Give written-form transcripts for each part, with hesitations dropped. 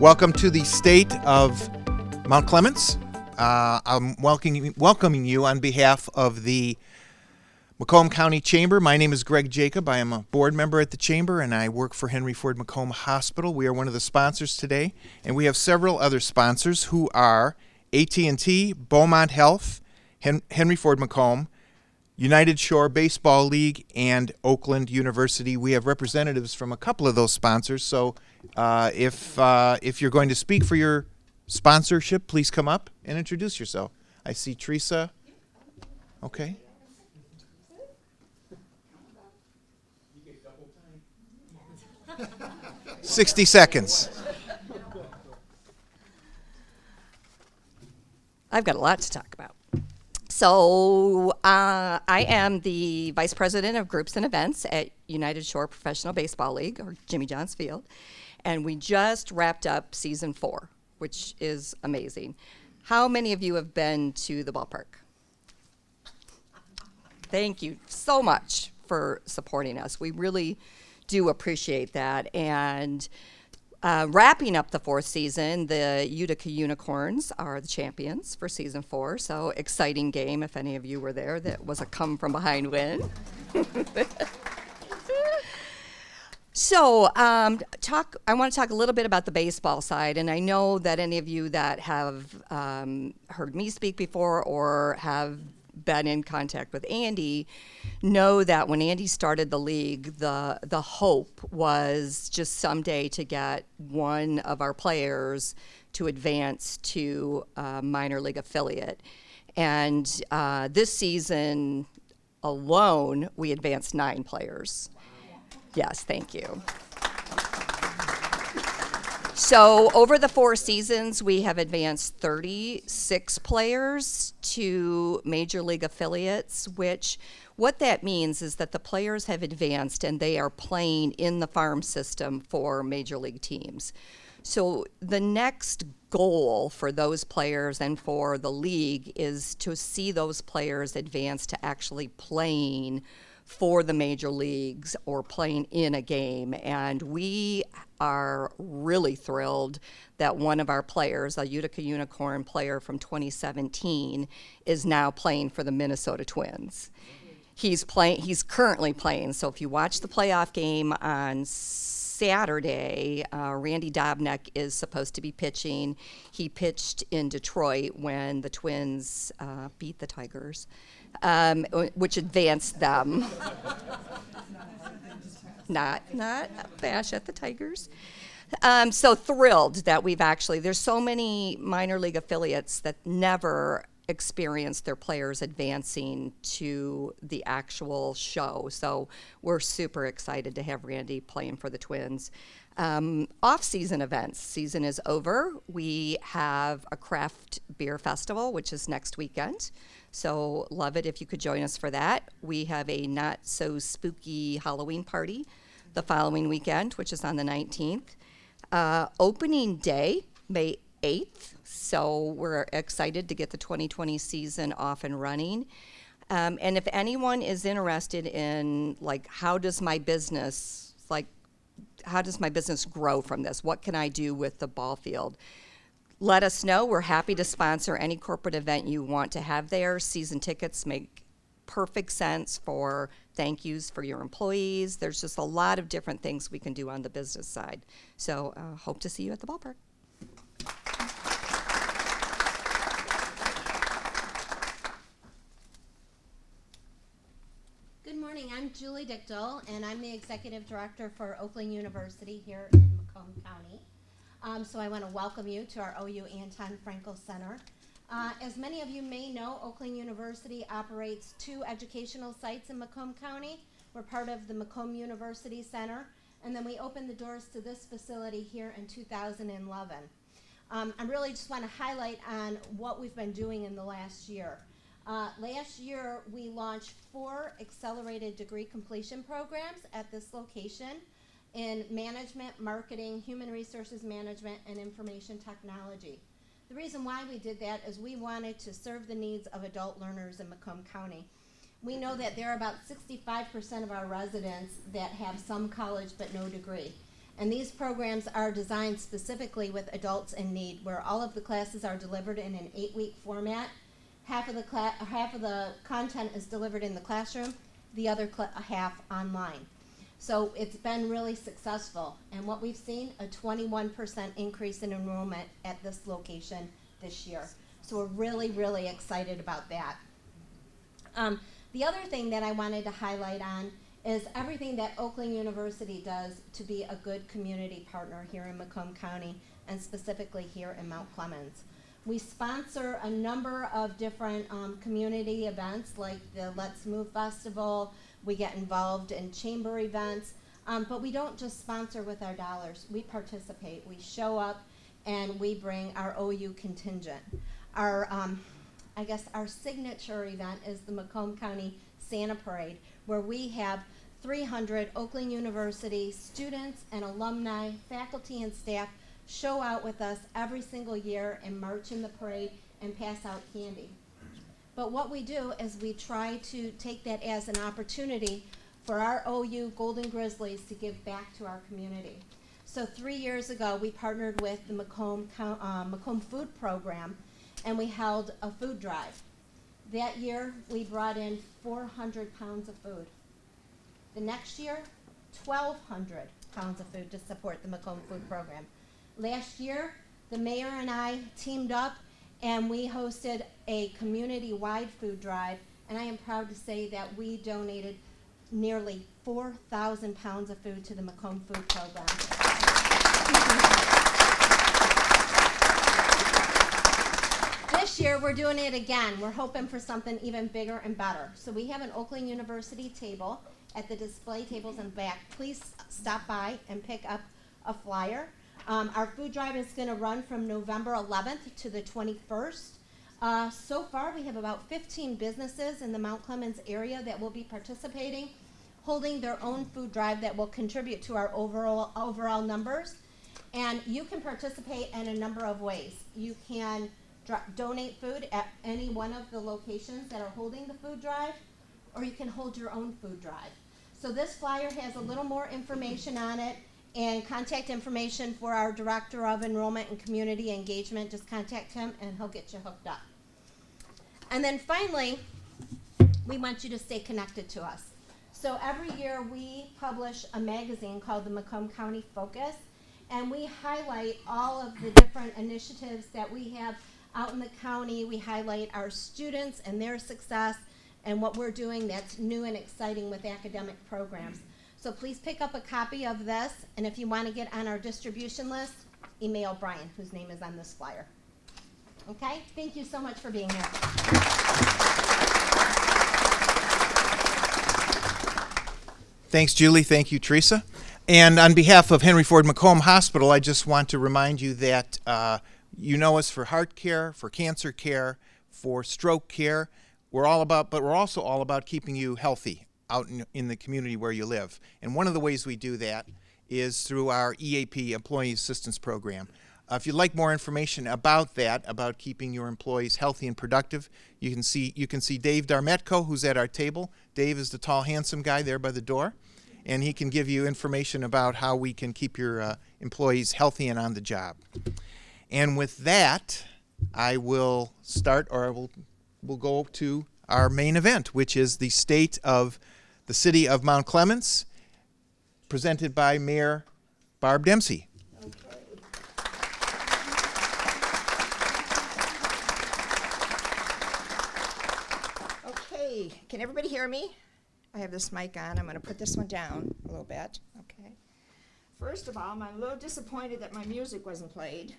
Welcome to the state of Mount Clemens. I'm welcoming you on behalf of the Macomb County Chamber. My name is Greg Jacob. I am a board member at the Chamber, and I work for Henry Ford Macomb Hospital. We are one of the sponsors today, and we have several other sponsors who are AT&T, Beaumont Health, Henry Ford Macomb, United Shore Baseball League, and Oakland University. We have representatives from a couple of those sponsors, so if you're going to speak for your sponsorship, please come up and introduce yourself. I see Teresa. Okay. 60 seconds. I've got a lot to talk about. So I am the Vice President of Groups and Events at United Shore Professional Baseball League, or Jimmy John's Field, and we just wrapped up Season 4, which is amazing. How many of you have been to the ballpark? Thank you so much for supporting us. We really do appreciate that. And wrapping up the 4th season, the Utica Unicorns are the champions for Season 4. So exciting game. If any of you were there, that was a come-from-behind win. So I want to talk a little bit about the baseball side. And I know that any of you that have heard me speak before or have been in contact with Andy know that when Andy started the league, the hope was just someday to get one of our players to advance to a minor league affiliate. And this season alone, we advanced 9 players. Yes, thank you. So over the 4 seasons, we have advanced 36 players to major league affiliates, which what that means is that the players have advanced and they are playing in the farm system for major league teams. So the next goal for those players and for the league is to see those players advance to actually playing for the major leagues or playing in a game. And we are really thrilled that one of our players, a Utica Unicorn player from 2017, is now playing for the Minnesota Twins. He's currently playing. So if you watch the playoff game on Saturday, Randy Dobnak is supposed to be pitching. He pitched in Detroit when the Twins beat the Tigers, which advanced them. Not a bash at the Tigers. So thrilled that there's so many minor league affiliates that never experienced their players advancing to the actual show. So we're super excited to have Randy playing for the Twins. Off-season events. Season is over. We have a craft beer festival, which is next weekend. So love it if you could join us for that. We have a not-so-spooky Halloween party the following weekend, which is on the 19th. Opening day, May 8th. So we're excited to get the 2020 season off and running. And if anyone is interested in, how does my business grow from this? What can I do with the ball field? Let us know. We're happy to sponsor any corporate event you want to have there. Season tickets make perfect sense for thank yous for your employees. There's just a lot of different things we can do on the business side. So hope to see you at the ballpark. Good morning. I'm Julie Dichtel, and I'm the Executive Director for Oakland University here in Macomb County. So I want to welcome you to our OU Anton Frankel Center. As many of you may know, Oakland University operates 2 educational sites in Macomb County. We're part of the Macomb University Center, and then we opened the doors to this facility here in 2011. I really just want to highlight on what we've been doing in the last year. Last year, we launched 4 accelerated degree completion programs at this location in management, marketing, human resources management, and information technology. The reason why we did that is we wanted to serve the needs of adult learners in Macomb County. We know that there are about 65% of our residents that have some college but no degree. And these programs are designed specifically with adults in need, where all of the classes are delivered in an 8-week format. Half of the content is delivered in the classroom, the other half online. So it's been really successful. And what we've seen, a 21% increase in enrollment at this location this year. So we're really, really excited about that. The other thing that I wanted to highlight on is everything that Oakland University does to be a good community partner here in Macomb County, and specifically here in Mount Clemens. We sponsor a number of different community events like the Let's Move Festival. We get involved in chamber events, but we don't just sponsor with our dollars. We participate. We show up and we bring our OU contingent. Our, I guess our signature event is the Macomb County Santa Parade, where we have 300 Oakland University students and alumni, faculty and staff show out with us every single year and march in the parade and pass out candy. But what we do is we try to take that as an opportunity for our OU Golden Grizzlies to give back to our community. So 3 years ago, we partnered with the Macomb Food Program, and we held a food drive. That year, we brought in 400 pounds of food. The next year, 1,200 pounds of food to support the Macomb Food Program. Last year, the mayor and I teamed up and we hosted a community-wide food drive, and I am proud to say that we donated nearly 4,000 pounds of food to the Macomb Food Program. This year, we're doing it again. We're hoping for something even bigger and better. So we have an Oakland University table at the display tables in back. Please stop by and pick up a flyer. Our food drive is going to run from November 11th to the 21st. So far, we have about 15 businesses in the Mount Clemens area that will be participating, holding their own food drive that will contribute to our overall numbers. And you can participate in a number of ways. You can donate food at any one of the locations that are holding the food drive, or you can hold your own food drive. So this flyer has a little more information on it and contact information for our Director of Enrollment and Community Engagement. Just contact him and he'll get you hooked up. And then finally, we want you to stay connected to us. So every year we publish a magazine called the Macomb County Focus, and we highlight all of the different initiatives that we have out in the county. We highlight our students and their success and what we're doing that's new and exciting with academic programs. So please pick up a copy of this, and if you want to get on our distribution list, email Brian, whose name is on this flyer. Okay? Thank you so much for being here. Thanks, Julie. Thank you, Teresa. And on behalf of Henry Ford Macomb Hospital, I just want to remind you that you know us for heart care, for cancer care, for stroke care. We're also all about keeping you healthy out in the community where you live. And one of the ways we do that is through our EAP, Employee Assistance Program. If you'd like more information about that, about keeping your employees healthy and productive, you can see Dave Darmetko, who's at our table. Dave is the tall, handsome guy there by the door, and he can give you information about how we can keep your employees healthy and on the job. And with that, I will start, or we'll go to our main event, which is the State of the City of Mount Clemens, presented by Mayor Barb Demspey. Okay, can everybody hear me? I have this mic on. I'm going to put this one down a little bit. Okay. First of all, I'm a little disappointed that my music wasn't played.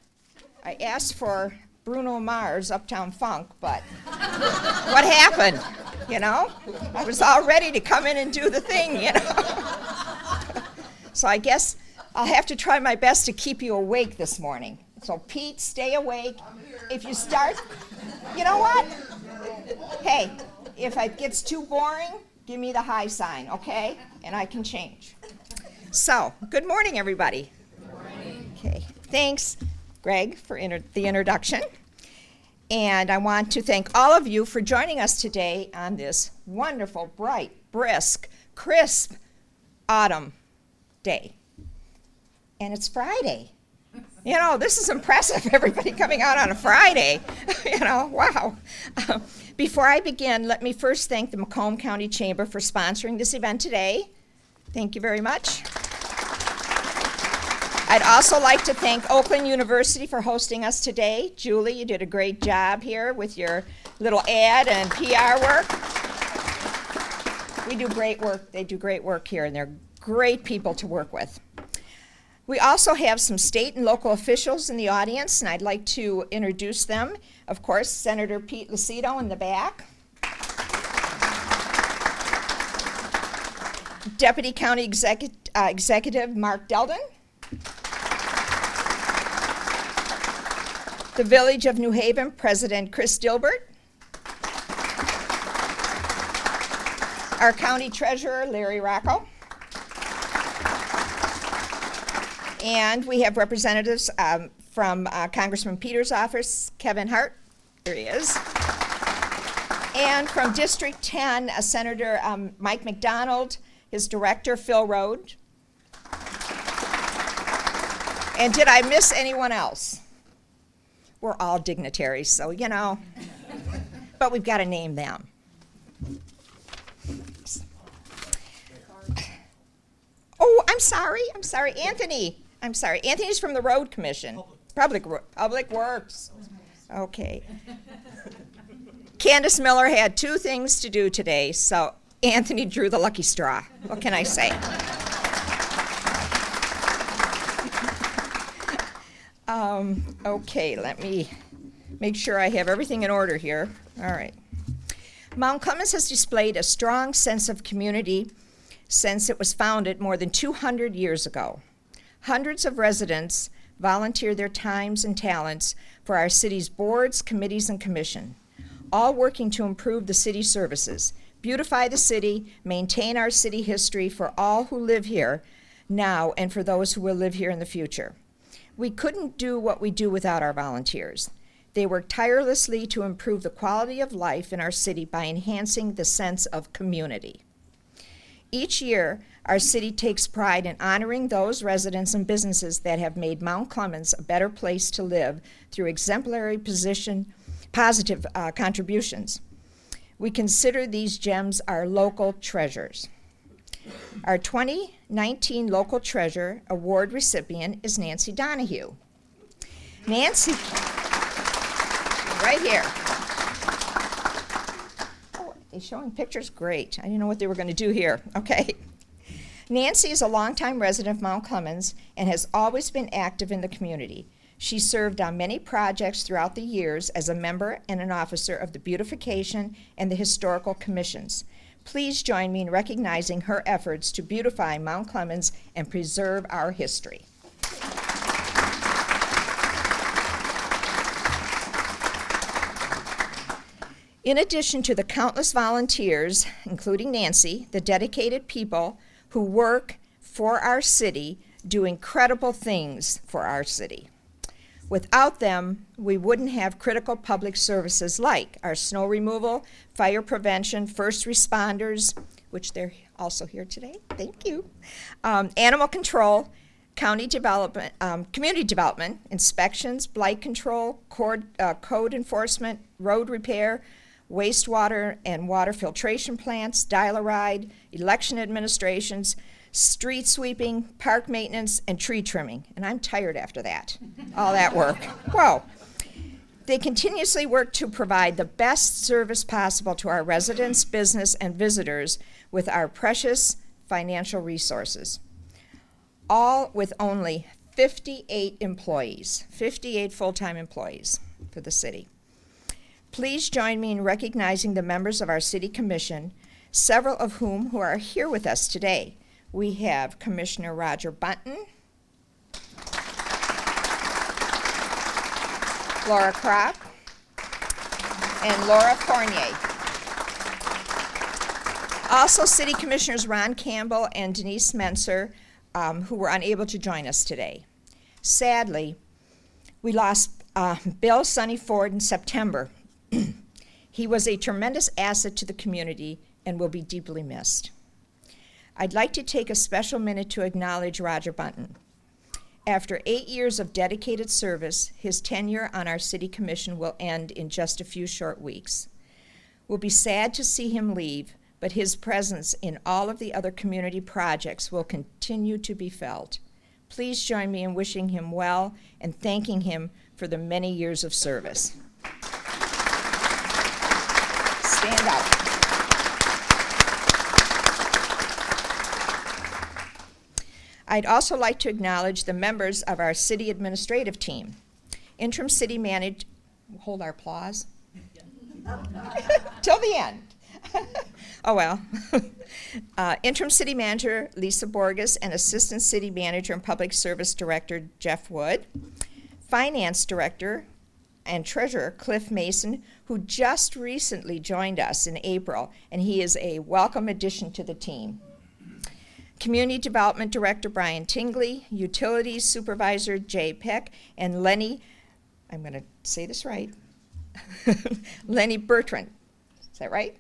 I asked for Bruno Mars' Uptown Funk, but what happened? You know? I was all ready to come in and do the thing, you know? So I guess I'll have to try my best to keep you awake this morning. So Pete, stay awake. If you start, you know what? Hey, if it gets too boring, give me the high sign, okay? And I can change. So, good morning, everybody. Good morning. Okay, thanks, Greg, for the introduction. And I want to thank all of you for joining us today on this wonderful, bright, brisk, crisp autumn day. and it's Friday. You know, this is impressive, everybody coming out on a Friday. You know, wow. Before I begin, let me first thank the Macomb County Chamber for sponsoring this event today. Thank you very much. I'd also like to thank Oakland University for hosting us today. Julie, you did a great job here with your little ad and PR work. We do great work. They do great work here, and they're great people to work with. We also have some state and local officials in the audience, and I'd like to introduce them. Of course, Senator Pete Lucido in the back. Deputy County Executive Mark Delden. The Village of New Haven President Chris Dilbert. Our County Treasurer Larry Rocco. And we have representatives from Congressman Peters' office, Kevin Hart, there he is. And from District 10, Senator Mike McDonald, his director, Phil Rode. And did I miss anyone else? We're all dignitaries, so you know, but we've got to name them. Oh, I'm sorry, Anthony. I'm sorry, Anthony's from the Road Commission. Public Works. Okay. Candace Miller had 2 things to do today, so Anthony drew the lucky straw. What can I say? Okay, let me make sure I have everything in order here. All right. Mount Clemens has displayed a strong sense of community since it was founded more than 200 years ago. Hundreds of residents volunteer their times and talents for our city's boards, committees, and commission, all working to improve the city services, beautify the city, maintain our city history for all who live here now and for those who will live here in the future. We couldn't do what we do without our volunteers. They work tirelessly to improve the quality of life in our city by enhancing the sense of community. Each year, our city takes pride in honoring those residents and businesses that have made Mount Clemens a better place to live through exemplary positive contributions. We consider these gems our local treasures. Our 2019 Local Treasure Award recipient is Nancy Donahue. Nancy, right here. Oh, they're showing pictures? Great. I didn't know what they were going to do here. Okay. Nancy is a longtime resident of Mount Clemens and has always been active in the community. She served on many projects throughout the years as a member and an officer of the Beautification and the Historical Commissions. Please join me in recognizing her efforts to beautify Mount Clemens and preserve our history. In addition to the countless volunteers, including Nancy, the dedicated people who work for our city do incredible things for our city. Without them, we wouldn't have critical public services like our snow removal, fire prevention, first responders, which they're also here today, thank you, animal control, county development, community development, inspections, blight control, code enforcement, road repair, wastewater and water filtration plants, dial-a-ride, election administrations, street sweeping, park maintenance, and tree trimming. And I'm tired after that, all that work. Whoa. They continuously work to provide the best service possible to our residents, business, and visitors with our precious financial resources. All with only 58 employees, 58 full-time employees for the city. Please join me in recognizing the members of our City Commission, several of whom who are here with us today. We have Commissioner Roger Bunton, Laura Kropp, and Laura Fournier. Also, City Commissioners Ron Campbell and Denise Menser, who were unable to join us today. Sadly, we lost Bill Sonny Ford in September. He was a tremendous asset to the community and will be deeply missed. I'd like to take a special minute to acknowledge Roger Bunton. After 8 years of dedicated service, his tenure on our city commission will end in just a few short weeks. We'll be sad to see him leave, but his presence in all of the other community projects will continue to be felt. Please join me in wishing him well and thanking him for the many years of service. Stand up. I'd also like to acknowledge the members of our city administrative team. Interim city manager, hold our applause. Till the end. Oh well. Interim city manager Lisa Borges and assistant city manager and public service director Jeff Wood. Finance director and treasurer Cliff Mason, who just recently joined us in April, and he is a welcome addition to the team. Community Development Director Brian Tingley, Utilities Supervisor Jay Peck, and Lenny, I'm going to say this right, Lenny Bertrand. Is that right?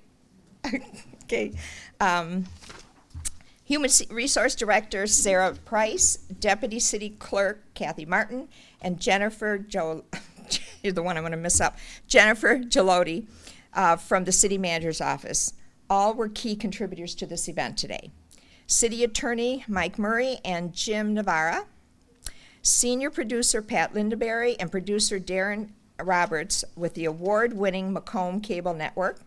Okay. Human Resource Director Sarah Price, Deputy City Clerk Kathy Martin, and Jennifer you're the one I'm going to mess up, Jennifer Gelotti from the City Manager's Office. All were key contributors to this event today. City Attorney Mike Murray and Jim Navarra, Senior Producer Pat Lindaberry and Producer Darren Roberts with the award-winning Macomb Cable Network,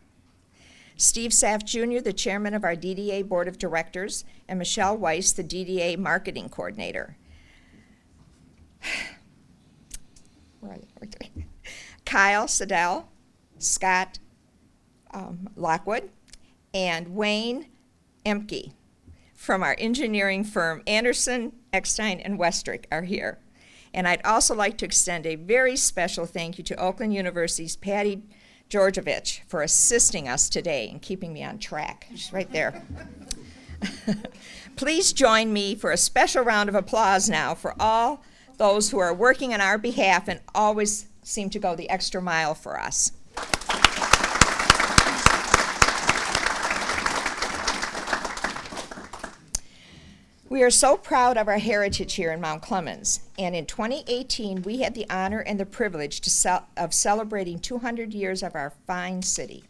Steve Saff Jr., the Chairman of our DDA Board of Directors, and Michelle Weiss, the DDA Marketing Coordinator. Kyle Siddell, Scott Lockwood, and Wayne Emke from our engineering firm Anderson, Eckstein, and Westrick are here. And I'd also like to extend a very special thank you to Oakland University's Patty Georgievich for assisting us today and keeping me on track. She's right there. Please join me for a special round of applause now for all those who are working on our behalf and always seem to go the extra mile for us. We are so proud of our heritage here in Mount Clemens, and in 2018 we had the honor and the privilege of celebrating 200 years of our fine city.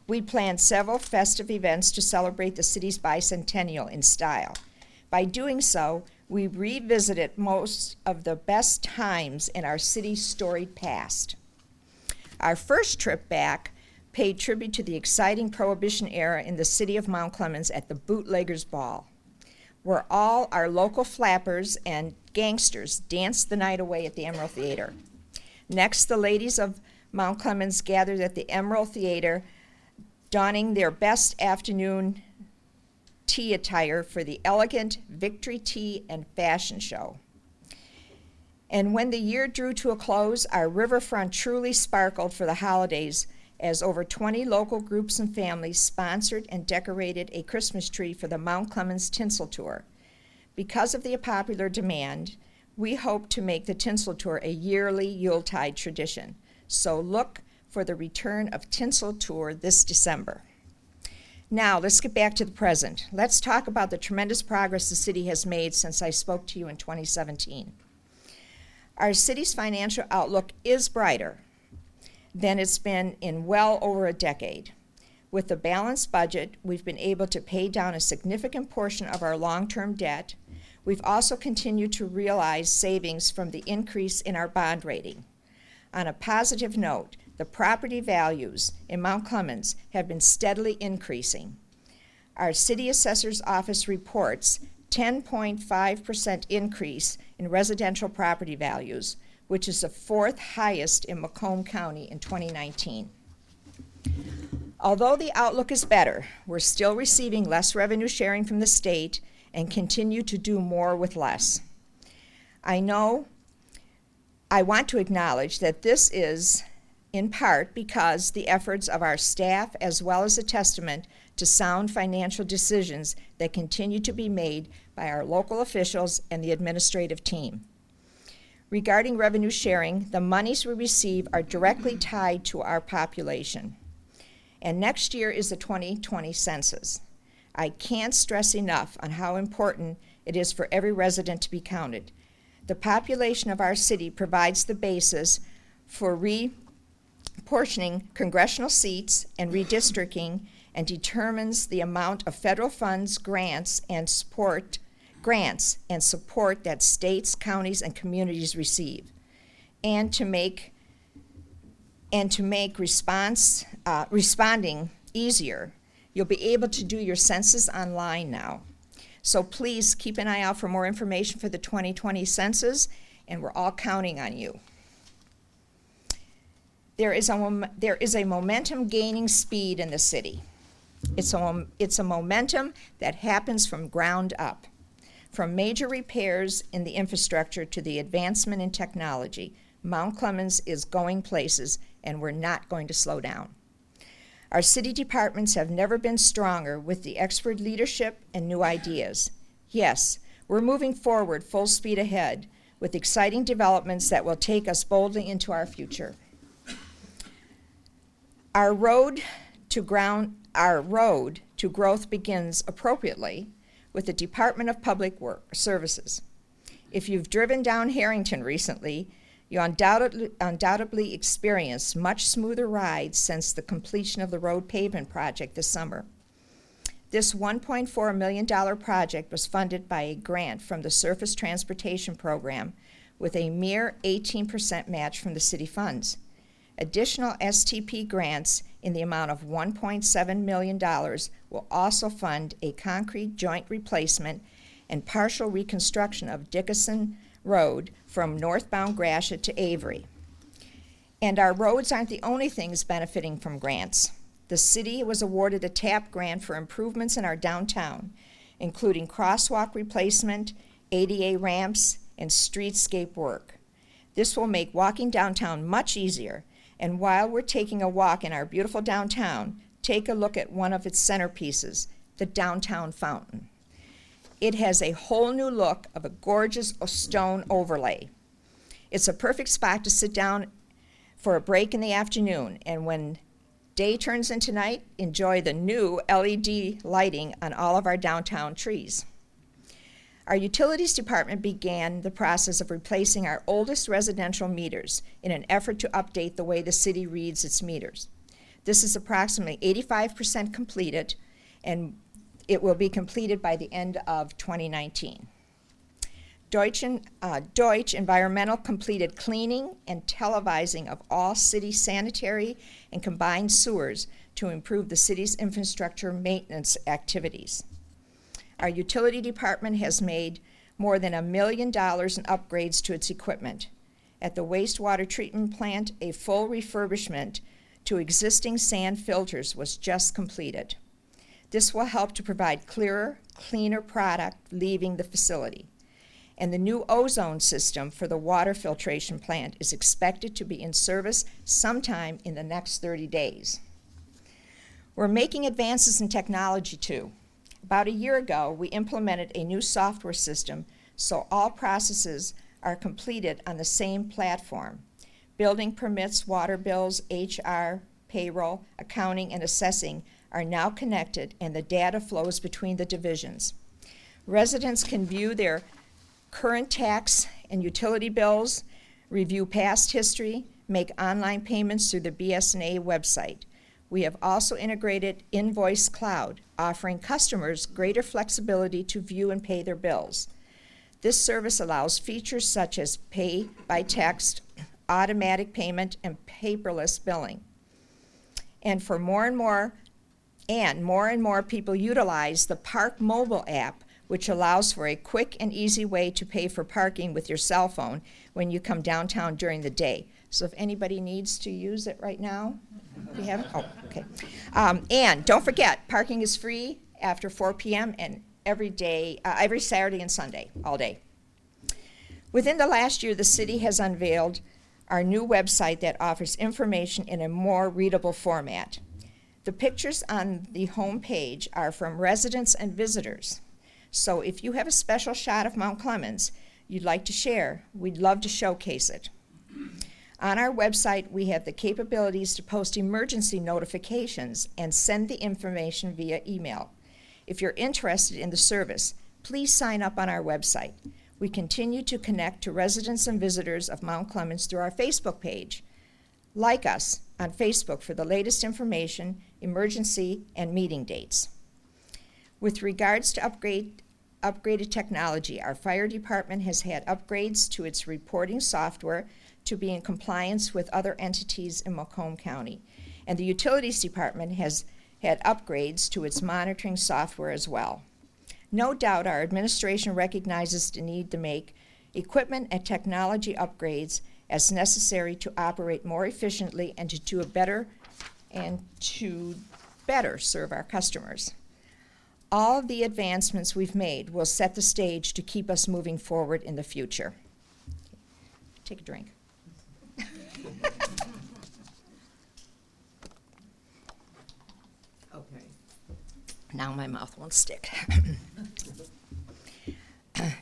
We planned several festive events to celebrate the city's bicentennial in style. By doing so, we revisited most of the best times in our city's storied past. Our first trip back paid tribute to the exciting Prohibition era in the city of Mount Clemens at the Bootleggers Ball, where all our local flappers and gangsters danced the night away at the Emerald Theater. Next, the ladies of Mount Clemens gathered at the Emerald Theater, donning their best afternoon tea attire for the elegant Victory Tea and Fashion Show. And when the year drew to a close, our riverfront truly sparkled for the holidays as over 20 local groups and families sponsored and decorated a Christmas tree for the Mount Clemens Tinsel Tour. Because of the popular demand, we hope to make the Tinsel Tour a yearly Yuletide tradition. So look for the return of Tinsel Tour this December. Now, let's get back to the present. Let's talk about the tremendous progress the city has made since I spoke to you in 2017. Our city's financial outlook is brighter than it's been in well over a decade. With the balanced budget, we've been able to pay down a significant portion of our long-term debt. We've also continued to realize savings from the increase in our bond rating. On a positive note, the property values in Mount Clemens have been steadily increasing. Our city assessor's office reports 10.5% increase in residential property values, which is the fourth highest in Macomb County in 2019. Although the outlook is better, we're still receiving less revenue sharing from the state and continue to do more with less. I want to acknowledge that this is in part because the efforts of our staff as well as a testament to sound financial decisions that continue to be made by our local officials and the administrative team. Regarding revenue sharing, the monies we receive are directly tied to our population. And next year is the 2020 census. I can't stress enough on how important it is for every resident to be counted. The population of our city provides the basis for reportioning congressional seats and redistricting, and determines the amount of federal funds, grants and support that states, counties, and communities receive, and to make responding easier. You'll be able to do your census online now. So please keep an eye out for more information for the 2020 census, and we're all counting on you. There is a momentum gaining speed in the city. It's a momentum that happens from ground up. From major repairs in the infrastructure to the advancement in technology, Mount Clemens is going places, and we're not going to slow down. Our city departments have never been stronger with the expert leadership and new ideas. Yes, we're moving forward full speed ahead with exciting developments that will take us boldly into our future. Our road to growth begins appropriately with the Department of Public Services. If you've driven down Harrington recently, you undoubtedly experienced much smoother rides since the completion of the road pavement project this summer. This $1.4 million project was funded by a grant from the Surface Transportation Program with a mere 18% match from the city funds. Additional STP grants in the amount of $1.7 million will also fund a concrete joint replacement and partial reconstruction of Dickinson Road from northbound Gratiot to Avery. And our roads aren't the only things benefiting from grants. The city was awarded a TAP grant for improvements in our downtown, including crosswalk replacement, ADA ramps, and streetscape work. This will make walking downtown much easier, and while we're taking a walk in our beautiful downtown, take a look at one of its centerpieces, the downtown fountain. It has a whole new look of a gorgeous stone overlay. It's a perfect spot to sit down for a break in the afternoon, and when day turns into night, enjoy the new LED lighting on all of our downtown trees. Our utilities department began the process of replacing our oldest residential meters in an effort to update the way the city reads its meters. This is approximately 85% completed, and it will be completed by the end of 2019. Deutsche Environmental completed cleaning and televising of all city sanitary and combined sewers to improve the city's infrastructure maintenance activities. Our utility department has made more than $1 million in upgrades to its equipment. At the wastewater treatment plant, a full refurbishment to existing sand filters was just completed. This will help to provide clearer, cleaner product leaving the facility. And the new ozone system for the water filtration plant is expected to be in service sometime in the next 30 days. We're making advances in technology too. About a year ago, we implemented a new software system so all processes are completed on the same platform. Building permits, water bills, HR, payroll, accounting, and assessing are now connected, and the data flows between the divisions. Residents can view their current tax and utility bills, review past history, make online payments through the BS&A website. We have also integrated Invoice Cloud, offering customers greater flexibility to view and pay their bills. This service allows features such as pay by text, automatic payment, and paperless billing. And more and more people utilize the Park mobile app, which allows for a quick and easy way to pay for parking with your cell phone when you come downtown during the day. So if anybody needs to use it right now, we have it? Oh, okay. And don't forget, parking is free after 4 p.m. and every day, every Saturday and Sunday, all day. Within the last year, the city has unveiled our new website that offers information in a more readable format. The pictures on the home page are from residents and visitors. So if you have a special shot of Mount Clemens you'd like to share, we'd love to showcase it. On our website, we have the capabilities to post emergency notifications and send the information via email. If you're interested in the service, please sign up on our website. We continue to connect to residents and visitors of Mount Clemens through our Facebook page. Like us on Facebook for the latest information, emergency, and meeting dates. With regards to upgraded technology, our fire department has had upgrades to its reporting software to be in compliance with other entities in Macomb County. And the utilities department has had upgrades to its monitoring software as well. No doubt our administration recognizes the need to make equipment and technology upgrades as necessary to operate more efficiently and to better serve our customers. All of the advancements we've made will set the stage to keep us moving forward in the future. Take a drink. Okay. Now my mouth won't stick.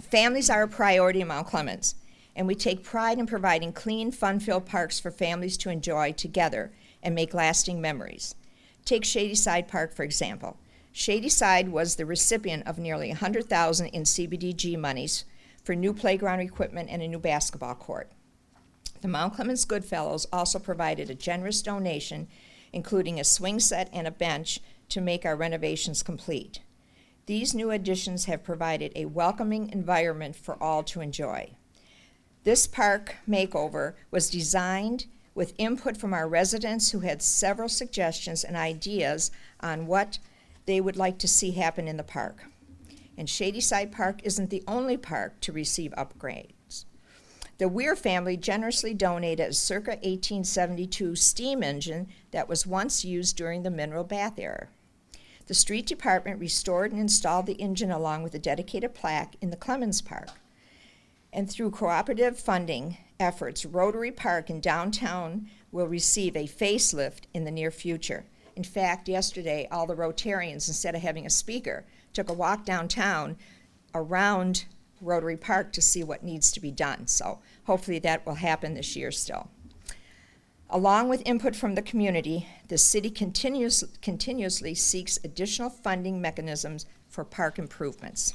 Families are a priority in Mount Clemens, and we take pride in providing clean, fun-filled parks for families to enjoy together and make lasting memories. Take Shadyside Park, for example. Shadyside was the recipient of nearly $100,000 in CBDG monies for new playground equipment and a new basketball court. The Mount Clemens Goodfellows also provided a generous donation, including a swing set and a bench, to make our renovations complete. These new additions have provided a welcoming environment for all to enjoy. This park makeover was designed with input from our residents who had several suggestions and ideas on what they would like to see happen in the park. And Shadyside Park isn't the only park to receive upgrades. The Weir family generously donated a circa 1872 steam engine that was once used during the mineral bath era. The street department restored and installed the engine along with a dedicated plaque in the Clemens Park. And through cooperative funding efforts, Rotary Park in downtown will receive a facelift in the near future. In fact, yesterday, all the Rotarians, instead of having a speaker, took a walk downtown around Rotary Park to see what needs to be done. So hopefully that will happen this year still. Along with input from the community, the city continuously seeks additional funding mechanisms for park improvements.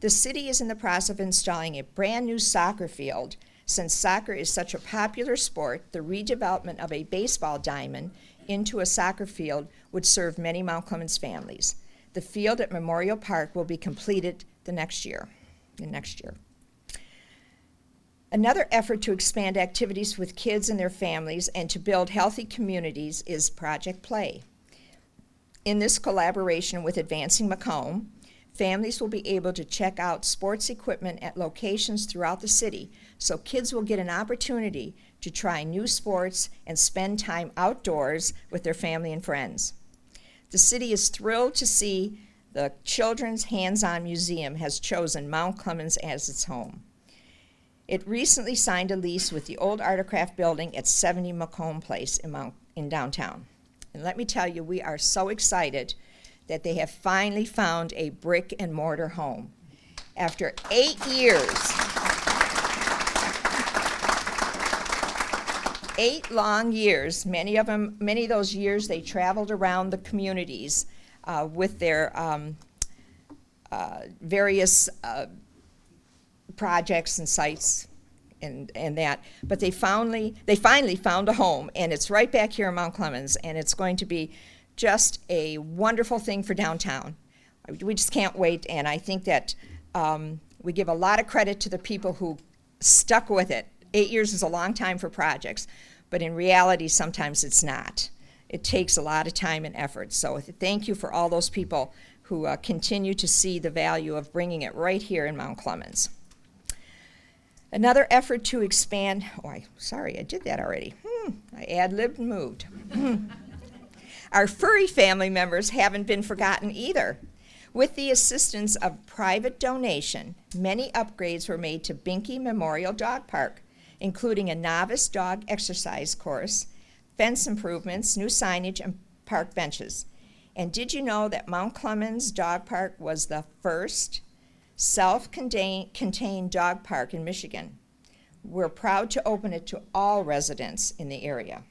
The city is in the process of installing a brand new soccer field. Since soccer is such a popular sport, the redevelopment of a baseball diamond into a soccer field would serve many Mount Clemens families. The field at Memorial Park will be completed next year. Another effort to expand activities with kids and their families and to build healthy communities is Project Play. In this collaboration with Advancing Macomb, families will be able to check out sports equipment at locations throughout the city, so kids will get an opportunity to try new sports and spend time outdoors with their family and friends. The city is thrilled to see the Children's Hands-On Museum has chosen Mount Clemens as its home. It recently signed a lease with the old Artocraft building at 70 Macomb Place in downtown. And let me tell you, we are so excited that they have finally found a brick and mortar home. After 8 years, 8 long years, many of those years they traveled around the communities with their various projects and sites and that, but they finally found a home, and it's right back here in Mount Clemens, and it's going to be just a wonderful thing for downtown. We just can't wait, and I think that we give a lot of credit to the people who stuck with it. 8 years is a long time for projects, but in reality, sometimes it's not. It takes a lot of time and effort, so thank you for all those people who continue to see the value of bringing it right here in Mount Clemens. Another effort to expand, I did that already. I ad-libbed and moved. Our furry family members haven't been forgotten either. With the assistance of private donation, many upgrades were made to Binky Memorial Dog Park, including a novice dog exercise course, fence improvements, new signage, and park benches. And did you know that Mount Clemens Dog Park was the first self-contained dog park in Michigan? We're proud to open it to all residents in the area.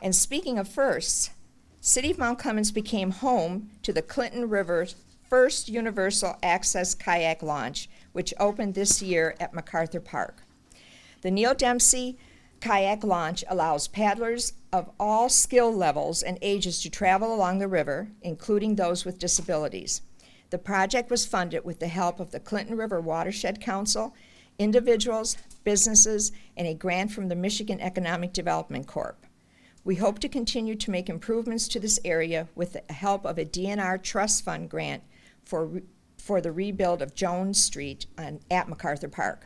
And speaking of firsts, City of Mount Clemens became home to the Clinton River's first universal access kayak launch which opened this year at MacArthur Park. The Neil Dempsey kayak launch allows paddlers of all skill levels and ages to travel along the river, including those with disabilities. The project was funded with the help of the Clinton River Watershed Council, individuals, businesses, and a grant from the Michigan Economic Development Corp. We hope to continue to make improvements to this area with the help of a DNR Trust Fund grant for the rebuild of Jones Street at MacArthur Park.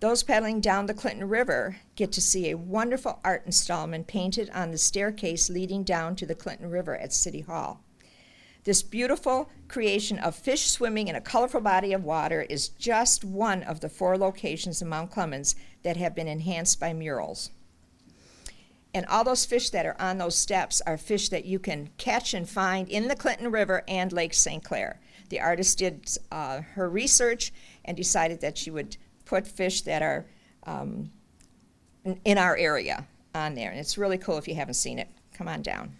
Those paddling down the Clinton River get to see a wonderful art installment painted on the staircase leading down to the Clinton River at City Hall. This beautiful creation of fish swimming in a colorful body of water is just one of the 4 locations in Mount Clemens that have been enhanced by murals. And all those fish that are on those steps are fish that you can catch and find in the Clinton River and Lake St. Clair. The artist did her research and decided that she would put fish that are in our area on there. And it's really cool if you haven't seen it. Come on down.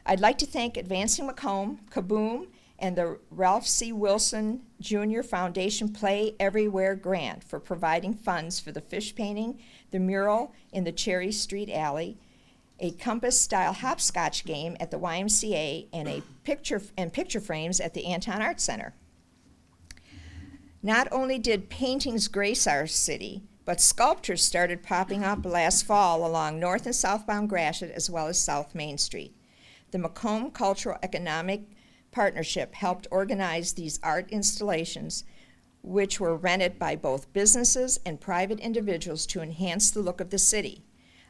I'd like to thank Advancing Macomb, Kaboom, and the Ralph C. Wilson Jr. Foundation Play Everywhere Grant for providing funds for the fish painting, the mural in the Cherry Street Alley, a compass-style hopscotch game at the YMCA, and picture frames at the Anton Art Center. Not only did paintings grace our city, but sculptures started popping up last fall along north and southbound Gratiot as well as South Main Street. The Macomb Cultural Economic Partnership helped organize these art installations, which were rented by both businesses and private individuals to enhance the look of the city.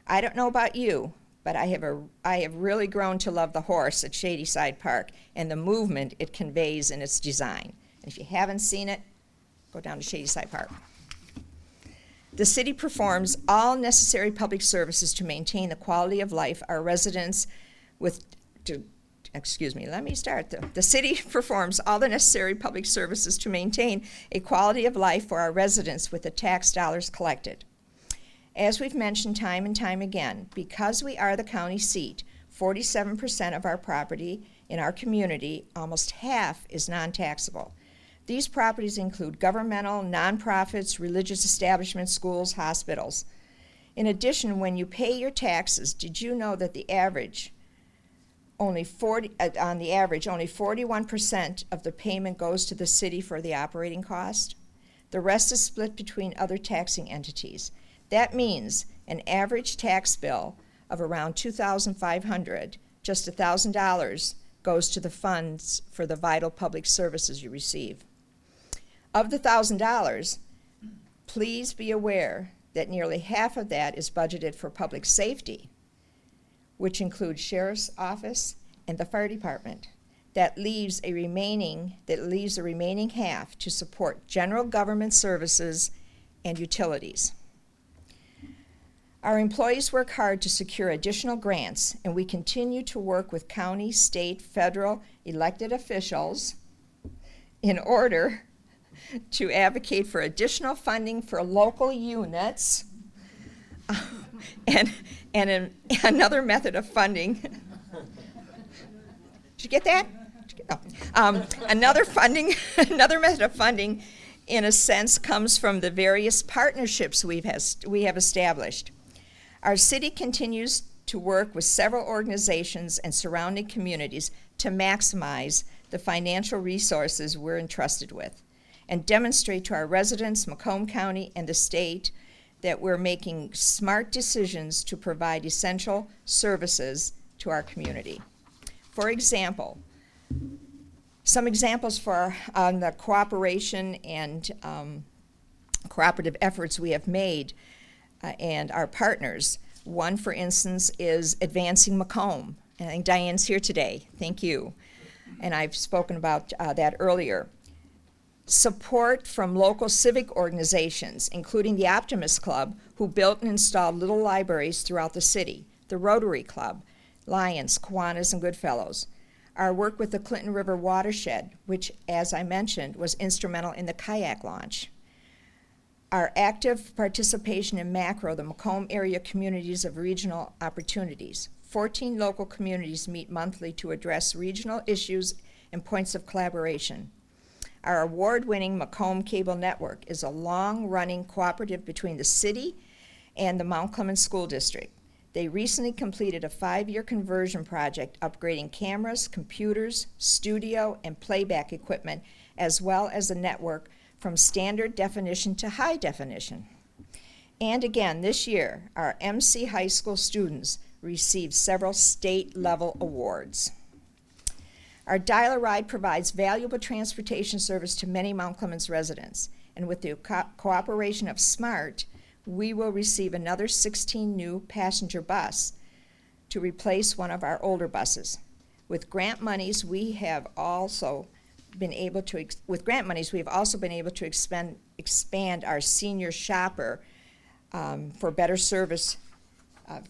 I don't know about you, but I have really grown to love the horse at Shadyside Park and the movement it conveys in its design. And if you haven't seen it, go down to Shadyside Park. The city performs all necessary public services to maintain the quality of life our residents The city performs all the necessary public services to maintain a quality of life for our residents with the tax dollars collected. As we've mentioned time and time again, because we are the county seat, 47% of our property in our community, almost half, is non-taxable. These properties include governmental, nonprofits, religious establishments, schools, hospitals. In addition, when you pay your taxes, did you know that only 41% of the payment goes to the city for the operating cost? The rest is split between other taxing entities. That means an average tax bill of around $2,500, just $1,000, goes to the funds for the vital public services you receive. Of the $1,000, please be aware that nearly half of that is budgeted for public safety, which includes sheriff's office and the fire department. That leaves the remaining half to support general government services and utilities. Our employees work hard to secure additional grants, and we continue to work with county, state, federal elected officials in order to advocate for additional funding for local units and another method of funding. Did you get that? Another method of funding, in a sense, comes from the various partnerships we have established. Our city continues to work with several organizations and surrounding communities to maximize the financial resources we're entrusted with and demonstrate to our residents, Macomb County, and the state that we're making smart decisions to provide essential services to our community. For example, some examples on the cooperation and cooperative efforts we have made and our partners. One, for instance, is Advancing Macomb. And I think Diane's here today. Thank you. And I've spoken about that earlier. Support from local civic organizations, including the Optimist Club, who built and installed little libraries throughout the city, the Rotary Club, Lions, Kiwanis, and Goodfellows. Our work with the Clinton River Watershed, which, as I mentioned, was instrumental in the kayak launch. Our active participation in MACRO, the Macomb Area Communities of Regional Opportunities. 14 local communities meet monthly to address regional issues and points of collaboration. Our award-winning Macomb Cable Network is a long-running cooperative between the city and the Mount Clemens School District. They recently completed a 5-year conversion project upgrading cameras, computers, studio, and playback equipment, as well as the network from standard definition to high definition. And again, this year, our MC High School students received several state-level awards. Our Dial-A-Ride provides valuable transportation service to many Mount Clemens residents, and with the cooperation of SMART, we will receive another 16 new passenger bus to replace one of our older buses. With grant monies, we have also been able to expand our senior shopper for better service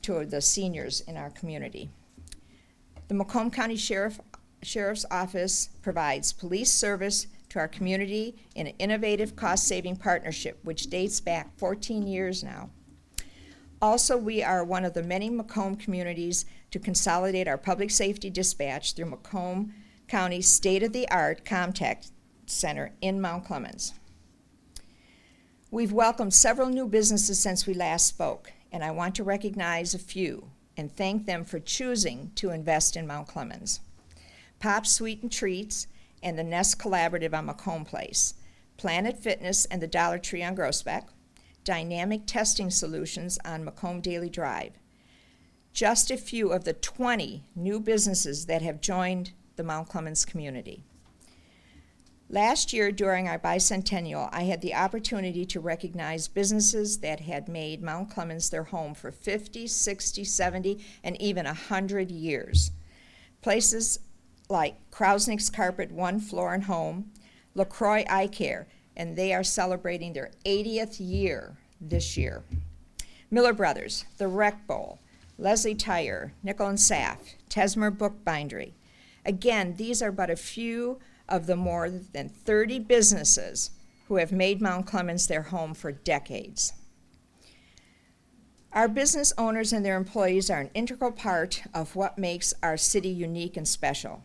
to the seniors in our community. The Macomb County Sheriff's Office provides police service to our community in an innovative cost-saving partnership which dates back 14 years now. Also, we are one of the many Macomb communities to consolidate our public safety dispatch through Macomb County's state-of-the-art contact center in Mount Clemens. We've welcomed several new businesses since we last spoke, and I want to recognize a few and thank them for choosing to invest in Mount Clemens. Pop Sweet and Treats and the Nest Collaborative on Macomb Place, Planet Fitness and the Dollar Tree on Groesbeck, Dynamic Testing Solutions on Macomb Daily Drive. Just a few of the 20 new businesses that have joined the Mount Clemens community. Last year during our bicentennial, I had the opportunity to recognize businesses that had made Mount Clemens their home for 50, 60, 70, and even 100 years. Places like Krausnick's Carpet, One Floor and Home, LaCroix Eye Care, and they are celebrating their 80th year this year. Miller Brothers, The Rec Bowl, Leslie Tire, Nickel and Saff, Tesmer Bookbindery. Again, these are but a few of the more than 30 businesses who have made Mount Clemens their home for decades. Our business owners and their employees are an integral part of what makes our city unique and special.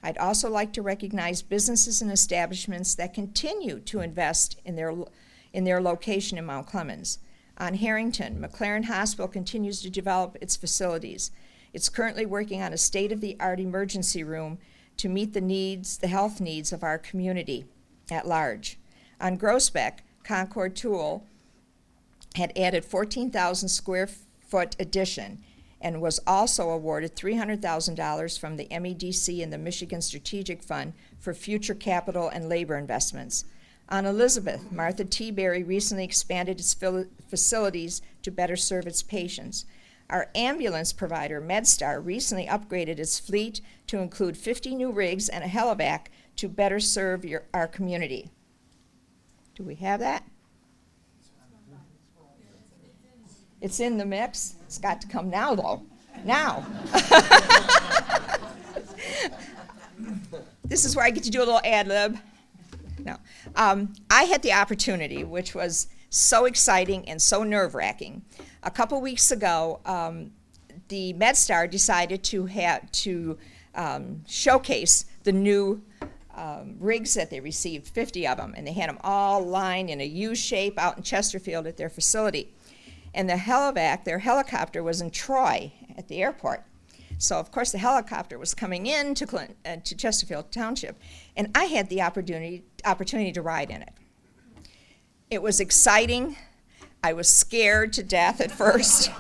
I'd also like to recognize businesses and establishments that continue to invest in their location in Mount Clemens. On Harrington, McLaren Hospital continues to develop its facilities. It's currently working on a state-of-the-art emergency room to meet the health needs of our community at large. On Groesbeck, Concord Tool had added 14,000 square foot addition and was also awarded $300,000 from the MEDC and the Michigan Strategic Fund for future capital and labor investments. On Elizabeth, Martha T. Berry recently expanded its facilities to better serve its patients. Our ambulance provider, MedStar, recently upgraded its fleet to include 50 new rigs and a helivac to better serve our community. Do we have that? It's in the mix. It's got to come now, though. Now. This is where I get to do a little ad lib. No. I had the opportunity, which was so exciting and so nerve-wracking. A couple weeks ago, the MedStar decided to showcase the new rigs that they received, 50 of them, and they had them all lined in a U shape out in Chesterfield at their facility. And the helivac, their helicopter, was in Troy at the airport. So, of course, the helicopter was coming in to Chesterfield Township, and I had the opportunity to ride in it. It was exciting. I was scared to death at first.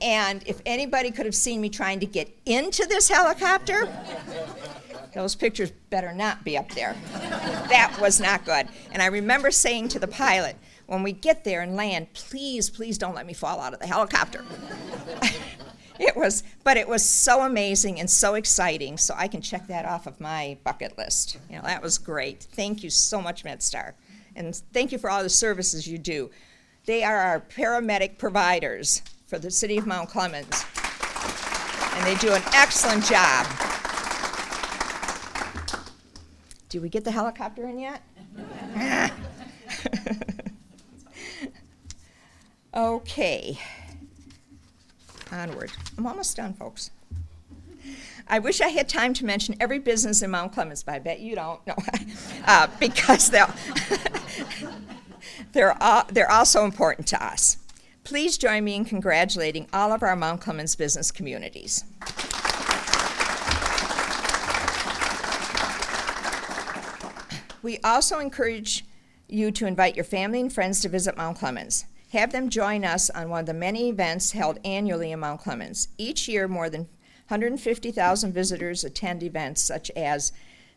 And if anybody could have seen me trying to get into this helicopter, those pictures better not be up there. That was not good. And I remember saying to the pilot, when we get there and land, please, please don't let me fall out of the helicopter. It was so amazing and so exciting, so I can check that off of my bucket list. You know, that was great. Thank you so much, MedStar. And thank you for all the services you do. They are our paramedic providers for the city of Mount Clemens, and they do an excellent job. Did we get the helicopter in yet? Okay. Onward. I'm almost done, folks. I wish I had time to mention every business in Mount Clemens, but I bet you don't. No, because they're all so important to us. Please join me in congratulating all of our Mount Clemens business communities. We also encourage you to invite your family and friends to visit Mount Clemens. Have them join us on one of the many events held annually in Mount Clemens. Each year, more than 150,000 visitors attend events such as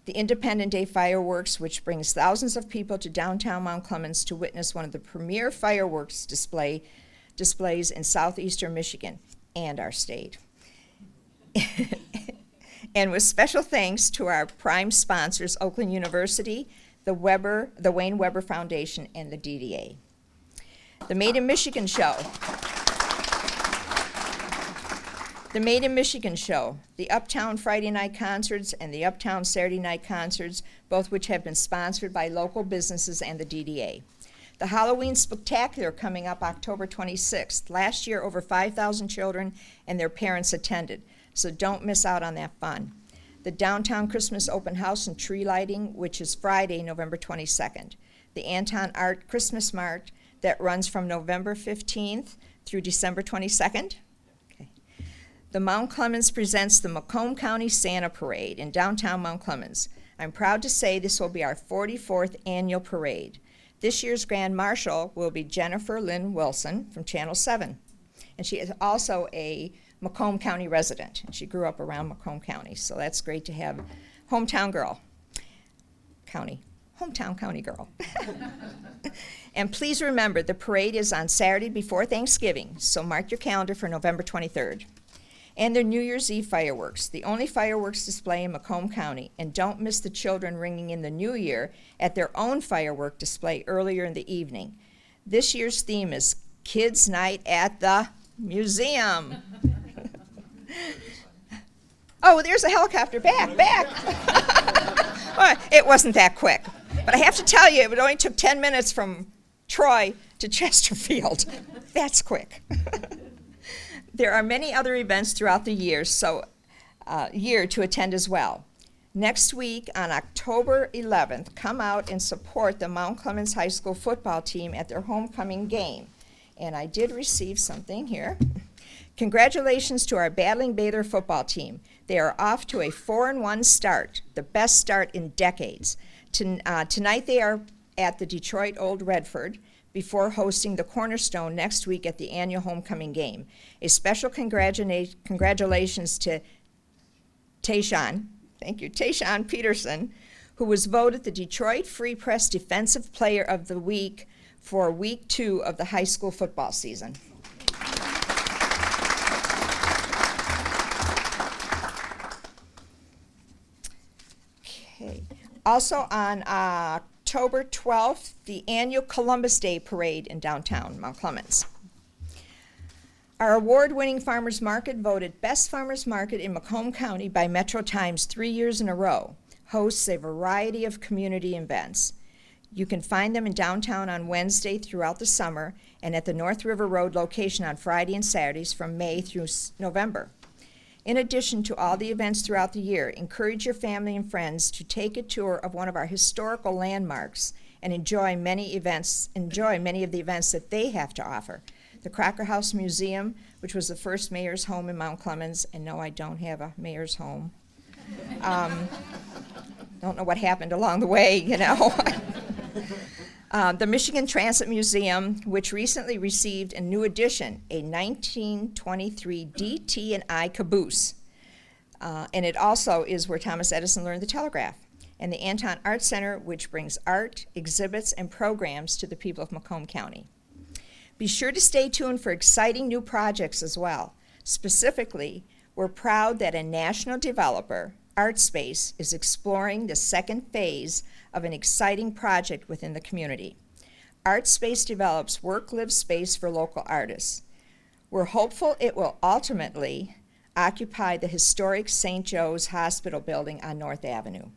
the Independence Day fireworks, which brings thousands of people to downtown Mount Clemens to witness one of the premier fireworks displays in southeastern Michigan and our state. And with special thanks to our prime sponsors, Oakland University, the Wayne Weber Foundation, and the DDA. The Made in Michigan Show. The Made in Michigan Show, the Uptown Friday night concerts and the Uptown Saturday night concerts, both which have been sponsored by local businesses and the DDA. The Halloween Spectacular coming up October 26th. Last year, over 5,000 children and their parents attended, so don't miss out on that fun. The Downtown Christmas Open House and Tree Lighting, which is Friday, November 22nd. The Anton Art Christmas Mart that runs from November 15th through December 22nd. Okay. The Mount Clemens presents the Macomb County Santa Parade in downtown Mount Clemens. I'm proud to say this will be our 44th annual parade. This year's Grand Marshal will be Jennifer Lynn Wilson from Channel 7. And she is also a Macomb County resident. And she grew up around Macomb County, so that's great to have hometown county girl. And please remember, the parade is on Saturday before Thanksgiving, so mark your calendar for November 23rd. And their New Year's Eve fireworks, the only fireworks display in Macomb County. And don't miss the children ringing in the new year at their own firework display earlier in the evening. This year's theme is Kids Night at the Museum. Oh, there's a helicopter. Back. Well, it wasn't that quick. But I have to tell you, it only took 10 minutes from Troy to Chesterfield. That's quick. There are many other events throughout the year to attend as well. Next week on October 11th, come out and support the Mount Clemens High School football team at their homecoming game. And I did receive something here. Congratulations to our Battling Baylor football team. They are off to a 4-1 start, the best start in decades. Tonight they are at the Detroit Old Redford before hosting the Cornerstone next week at the annual homecoming game. A special congratulations to Tayshawn Peterson, who was voted the Detroit Free Press Defensive Player of the Week for Week 2 of the high school football season. Okay. Also on October 12th, the annual Columbus Day Parade in downtown Mount Clemens. Our award-winning Farmers Market, voted Best Farmers Market in Macomb County by Metro Times 3 years in a row, hosts a variety of community events. You can find them in downtown on Wednesday throughout the summer and at the North River Road location on Friday and Saturdays from May through November. In addition to all the events throughout the year, encourage your family and friends to take a tour of one of our historical landmarks and enjoy many of the events that they have to offer. The Crocker House Museum, which was the first mayor's home in Mount Clemens, and no, I don't have a mayor's home. Don't know what happened along the way, you know. The Michigan Transit Museum, which recently received a new addition, a 1923 DT&I caboose. And it also is where Thomas Edison learned the telegraph. And the Anton Art Center, which brings art, exhibits, and programs to the people of Macomb County. Be sure to stay tuned for exciting new projects as well. Specifically, we're proud that a national developer, ArtSpace, is exploring the second phase of an exciting project within the community. ArtSpace develops work-live space for local artists. We're hopeful it will ultimately occupy the historic St. Joe's Hospital building on North Avenue.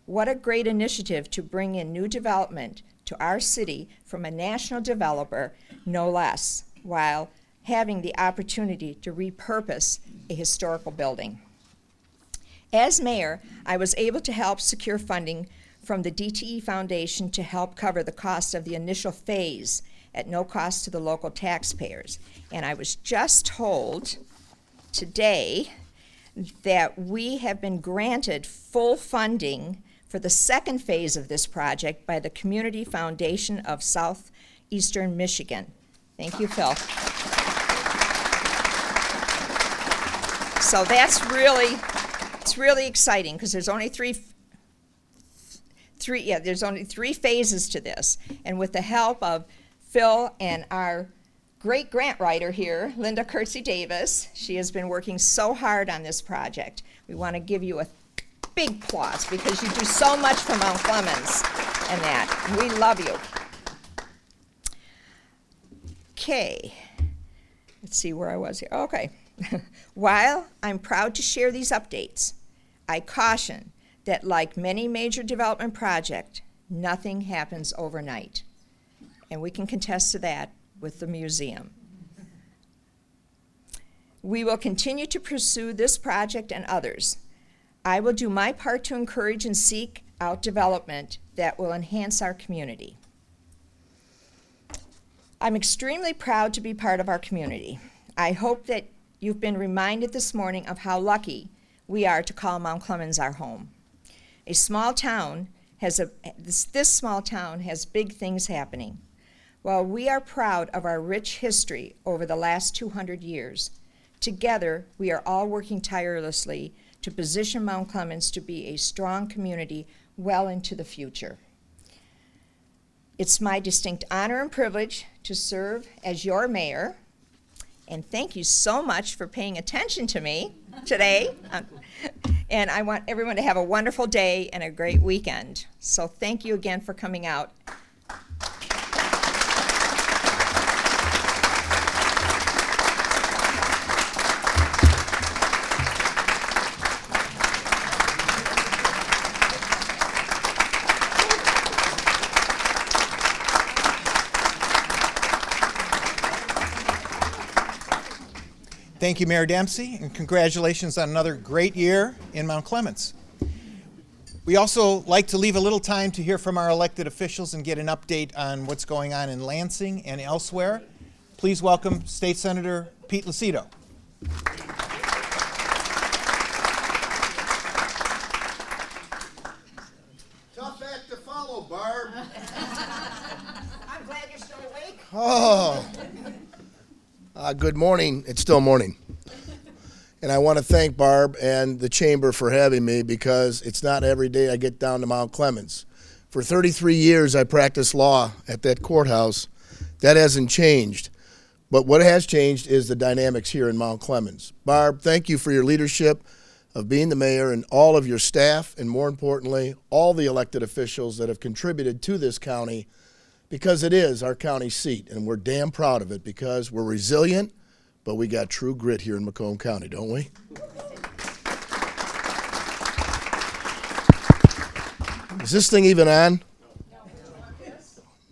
What a great initiative to bring in new development to our city from a national developer, no less, while having the opportunity to repurpose a historical building. As mayor, I was able to help secure funding from the DTE Foundation to help cover the cost of the initial phase at no cost to the local taxpayers. And I was just told today that we have been granted full funding for the second phase of this project by the Community Foundation of Southeastern Michigan. Thank you, Phil. So that's really, it's really exciting because there's only there's only three phases to this. And with the help of Phil and our great grant writer here, Linda Kurtzy Davis, she has been working so hard on this project. We want to give you a big applause because you do so much for Mount Clemens and that. We love you. Okay, let's see where I was here. Okay. While I'm proud to share these updates, I caution that like many major development projects, nothing happens overnight. And we can contest to that with the museum. We will continue to pursue this project and others. I will do my part to encourage and seek out development that will enhance our community. I'm extremely proud to be part of our community. I hope that you've been reminded this morning of how lucky we are to call Mount Clemens our home. This small town has big things happening. While we are proud of our rich history over the last 200 years, together we are all working tirelessly to position Mount Clemens to be a strong community well into the future. It's my distinct honor and privilege to serve as your mayor, and thank you so much for paying attention to me today. And I want everyone to have a wonderful day and a great weekend. So thank you again for coming out. Thank you, Mayor Demspey, and congratulations on another great year in Mount Clemens. We also like to leave a little time to hear from our elected officials and get an update on what's going on in Lansing and elsewhere. Please welcome State Senator Pete Lucido. Tough act to follow, Barb. I'm glad you're still awake. Oh. Good morning. It's still morning. And I want to thank Barb and the Chamber for having me because it's not every day I get down to Mount Clemens. For 33 years I practiced law at that courthouse. That hasn't changed. But what has changed is the dynamics here in Mount Clemens. Barb, thank you for your leadership of being the mayor and all of your staff, and more importantly, all the elected officials that have contributed to this county, because it is our county seat, and we're damn proud of it because we're resilient, but we got true grit here in Macomb County, don't we? Is this thing even on?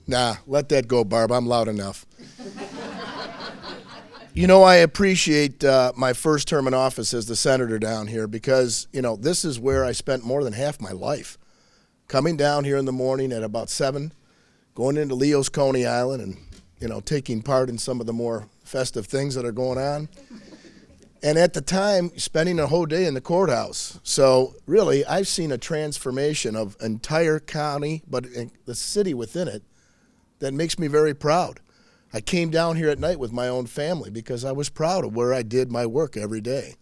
Nah, let that go, Barb. I'm loud enough. You know, I appreciate my first term in office as the senator down here because, you know, this is where I spent more than half my life. Coming down here in the morning at about 7, going into Leo's Coney Island and, you know, taking part in some of the more festive things that are going on. And at the time, spending a whole day in the courthouse. So really, I've seen a transformation of entire county, but the city within it, that makes me very proud. I came down here at night with my own family because I was proud of where I did my work every day.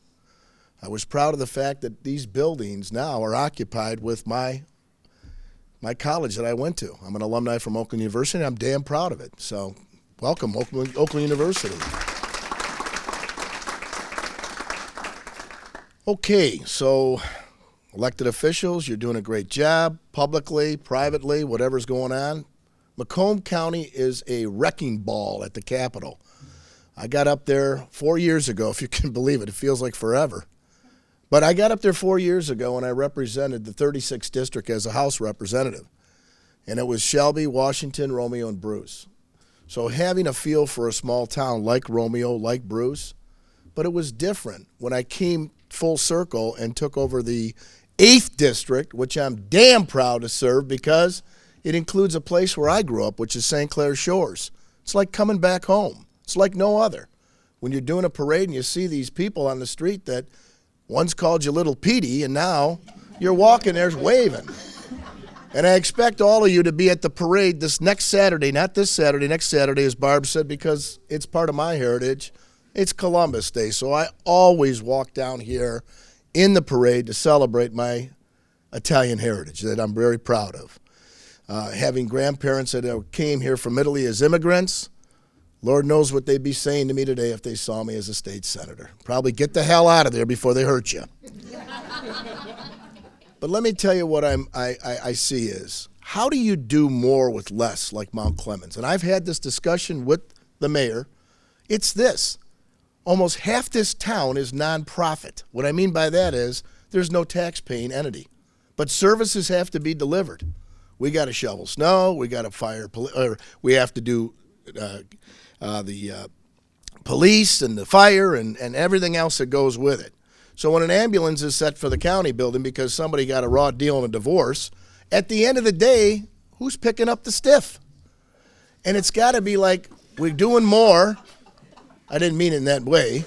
I was proud of the fact that these buildings now are occupied with my college that I went to. I'm an alumni from Oakland University, and I'm damn proud of it. So welcome, Oakland University. Okay, so elected officials, you're doing a great job, publicly, privately, whatever's going on. Macomb County is a wrecking ball at the Capitol. I got up there 4 years ago, if you can believe it. It feels like forever. But I got up there 4 years ago and I represented the 36th district as a House representative. And it was Shelby, Washington, Romeo, and Bruce. So having a feel for a small town like Romeo, like Bruce, But it was different when I came full circle and took over the 8th district, which I'm damn proud to serve because it includes a place where I grew up, which is St. Clair Shores. It's like coming back home. It's like no other. When you're doing a parade and you see these people on the street that once called you Little Petey, and now you're walking there waving. And I expect all of you to be at the parade this next Saturday, not this Saturday, next Saturday, as Barb said, because it's part of my heritage. It's Columbus Day, so I always walk down here in the parade to celebrate my Italian heritage that I'm very proud of. Having grandparents that came here from Italy as immigrants, Lord knows what they'd be saying to me today if they saw me as a state senator. Probably get the hell out of there before they hurt you. But let me tell you what I see is, how do you do more with less like Mount Clemens? And I've had this discussion with the mayor. It's this. Almost half this town is nonprofit. What I mean by that is there's no tax-paying entity. But services have to be delivered. We got to shovel snow. We got to fire, or we have to do the police and the fire and everything else that goes with it. So when an ambulance is set for the county building because somebody got a raw deal in a divorce, at the end of the day, who's picking up the stiff? And it's got to be like, we're doing more. I didn't mean it in that way.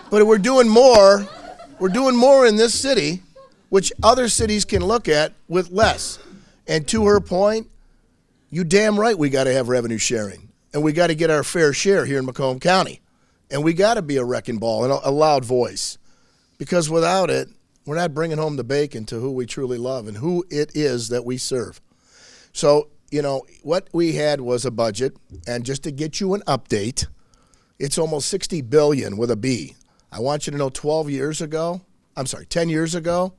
But we're doing more. We're doing more in this city, which other cities can look at with less. And to her point, you damn right we got to have revenue sharing. And we got to get our fair share here in Macomb County. And we got to be a wrecking ball and a loud voice. Because without it, we're not bringing home the bacon to who we truly love and who it is that we serve. So, you know, what we had was a budget. And just to get you an update, it's almost $60 billion with a B. I want you to know 10 years ago,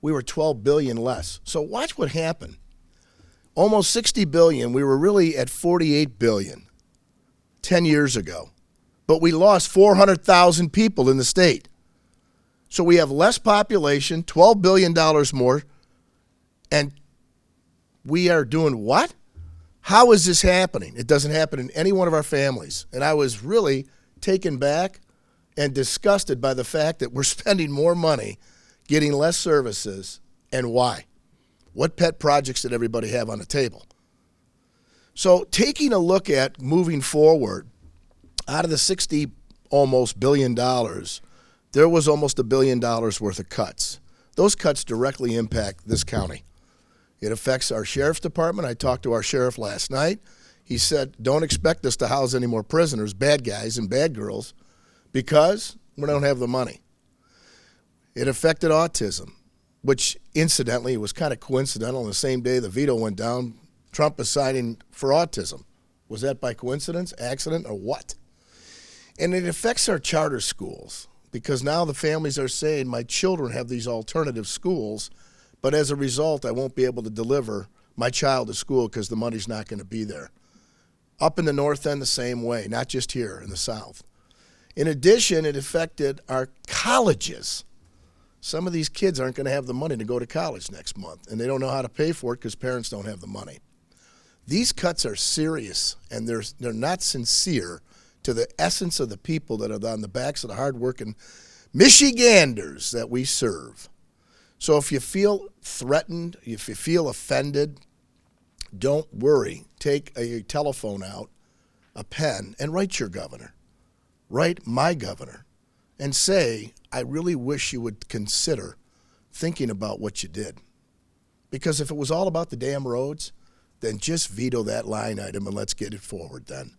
we were $12 billion less. So watch what happened. Almost $60 billion, we were really at $48 billion 10 years ago. But we lost 400,000 people in the state. So we have less population, $12 billion more, and we are doing what? How is this happening? It doesn't happen in any one of our families. And I was really taken back and disgusted by the fact that we're spending more money getting less services, and why? What pet projects did everybody have on the table? So taking a look at moving forward, out of the $60 almost billion, there was almost $1 billion worth of cuts. Those cuts directly impact this county. It affects our sheriff's department. I talked to our sheriff last night. He said, don't expect us to house any more prisoners, bad guys and bad girls, because we don't have the money. It affected autism, which incidentally was kind of coincidental. On the same day the veto went down, Trump is signing for autism. Was that by coincidence, accident, or what? And it affects our charter schools, because now the families are saying, my children have these alternative schools, but as a result, I won't be able to deliver my child to school because the money's not going to be there. Up in the North End, the same way, not just here in the South. In addition, it affected our colleges. Some of these kids aren't going to have the money to go to college next month, and they don't know how to pay for it because parents don't have the money. These cuts are serious, and they're not sincere to the essence of the people that are on the backs of the hardworking Michiganders that we serve. So if you feel threatened, if you feel offended, don't worry. Take a telephone out, a pen, and write your governor. Write my governor and say, I really wish you would consider thinking about what you did. Because if it was all about the damn roads, then just veto that line item and let's get it forward then.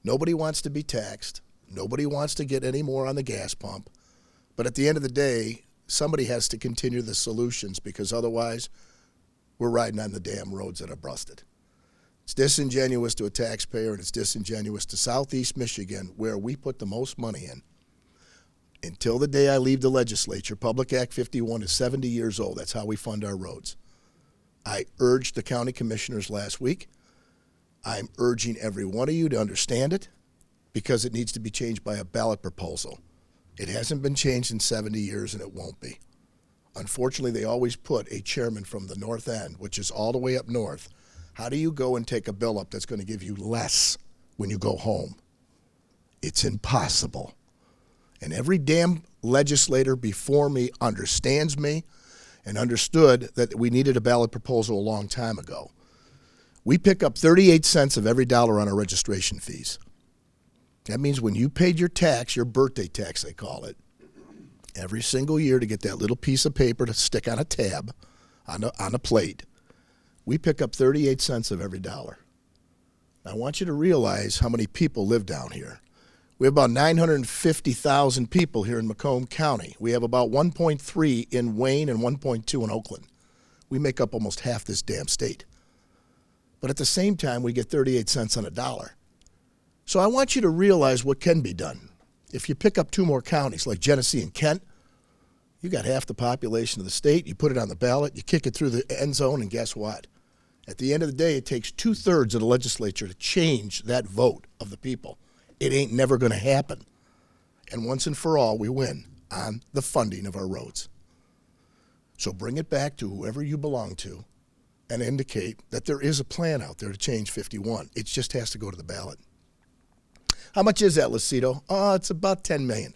Nobody wants to be taxed. Nobody wants to get any more on the gas pump. But at the end of the day, somebody has to continue the solutions, because otherwise we're riding on the damn roads that are busted. It's disingenuous to a taxpayer, and it's disingenuous to Southeast Michigan, where we put the most money in. Until the day I leave the legislature, Public Act 51 is 70 years old. That's how we fund our roads. I urged the county commissioners last week. I'm urging every one of you to understand it, because it needs to be changed by a ballot proposal. It hasn't been changed in 70 years, and it won't be. Unfortunately, they always put a chairman from the North End, which is all the way up north. How do you go and take a bill up that's going to give you less when you go home? It's impossible. And every damn legislator before me understands me and understood that we needed a ballot proposal a long time ago. We pick up 38 cents of every dollar on our registration fees. That means when you paid your tax, your birthday tax they call it, every single year to get that little piece of paper to stick on a tab on a plate, we pick up 38 cents of every dollar. Now, I want you to realize how many people live down here. We have about 950,000 people here in Macomb County. We have about 1.3 in Wayne and 1.2 in Oakland. We make up almost half this damn state. But at the same time, we get 38 cents on a dollar. So I want you to realize what can be done. If you pick up 2 more counties like Genesee and Kent, you got half the population of the state, you put it on the ballot, you kick it through the end zone, and guess what? At the end of the day, it takes 2/3 of the legislature to change that vote of the people. It ain't never going to happen. And once and for all, we win on the funding of our roads. So bring it back to whoever you belong to and indicate that there is a plan out there to change 51. It just has to go to the ballot. How much is that, Lucido? Oh, it's about $10 million.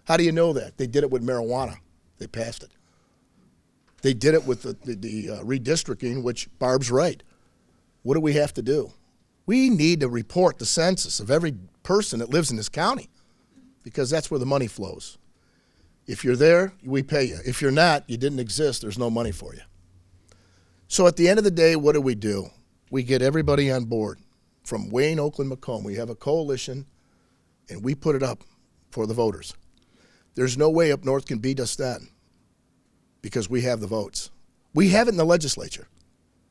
How do you know that? They did it with marijuana. They passed it. They did it with the redistricting, which Barb's right. What do we have to do? We need to report the census of every person that lives in this county because that's where the money flows. If you're there, we pay you. If you're not, you didn't exist, there's no money for you. So at the end of the day, what do? We get everybody on board. From Wayne, Oakland, Macomb, we have a coalition, and we put it up for the voters. There's no way up north can beat us then because we have the votes. We have it in the legislature.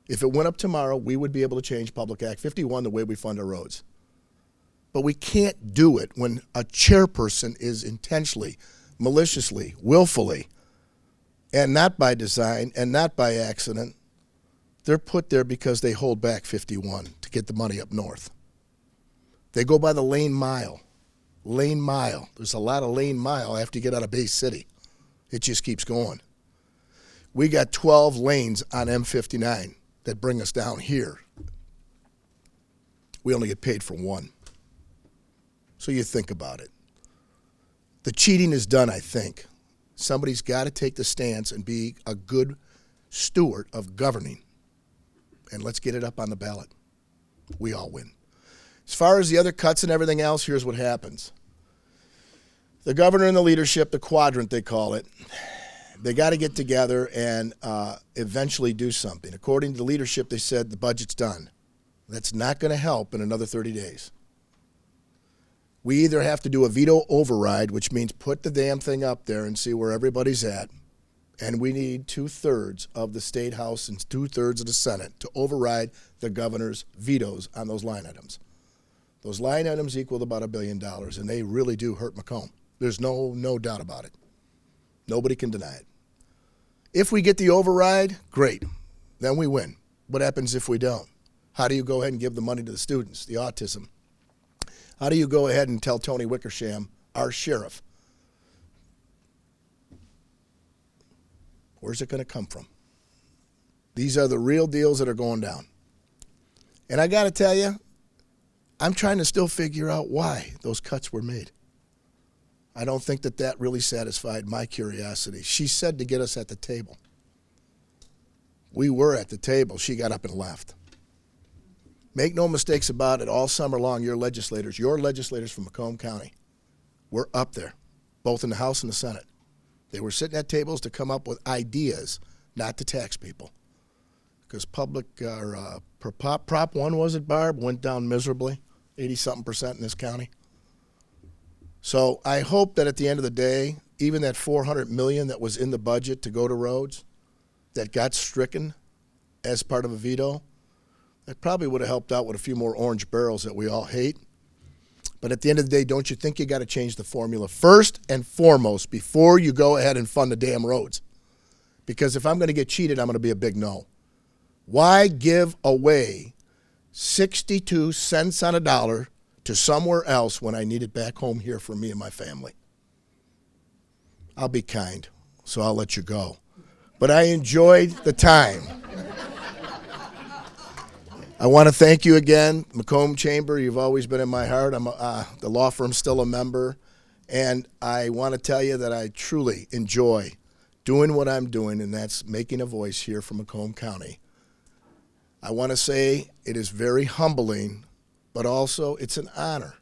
If it went up tomorrow, we would be able to change Public Act 51 the way we fund our roads. But we can't do it when a chairperson is intentionally, maliciously, willfully, and not by design and not by accident. They're put there because they hold back 51 to get the money up north. They go by the lane mile. Lane mile. There's a lot of lane mile after you get out of Bay City. It just keeps going. We got 12 lanes on M59 that bring us down here. We only get paid for 1. So you think about it. The cheating is done, I think. Somebody's got to take the stance and be a good steward of governing. And let's get it up on the ballot. We all win. As far as the other cuts and everything else, here's what happens. The governor and the leadership, the quadrant they call it, they got to get together and eventually do something. According to the leadership, they said the budget's done. That's not going to help in another 30 days. We either have to do a veto override, which means put the damn thing up there and see where everybody's at, and we need 2/3 of the State House and 2/3 of the Senate to override the governor's vetoes on those line items. Those line items equal about $1 billion, and they really do hurt Macomb. There's no doubt about it. Nobody can deny it. If we get the override, great. Then we win. What happens if we don't? How do you go ahead and give the money to the students, the autism? How do you go ahead and tell Tony Wickersham, our sheriff, where's it going to come from? These are the real deals that are going down. And I got to tell you, I'm trying to still figure out why those cuts were made. I don't think that really satisfied my curiosity. She said to get us at the table. We were at the table. She got up and left. Make no mistakes about it, all summer long, your legislators from Macomb County were up there, both in the House and the Senate. They were sitting at tables to come up with ideas, not to tax people. Because Prop 1, was it, Barb, went down miserably, 80-something% in this county. So I hope that at the end of the day, even that $400 million that was in the budget to go to roads that got stricken as part of a veto, that probably would have helped out with a few more orange barrels that we all hate. But at the end of the day, don't you think you got to change the formula first and foremost before you go ahead and fund the damn roads? Because if I'm going to get cheated, I'm going to be a big no. Why give away 62 cents on a dollar to somewhere else when I need it back home here for me and my family? I'll be kind, so I'll let you go. But I enjoyed the time. I want to thank you again, Macomb Chamber. You've always been in my heart. I'm the law firm's still a member, and I want to tell you that I truly enjoy doing what I'm doing, and that's making a voice here for Macomb County. I want to say it is very humbling, but also it's an honor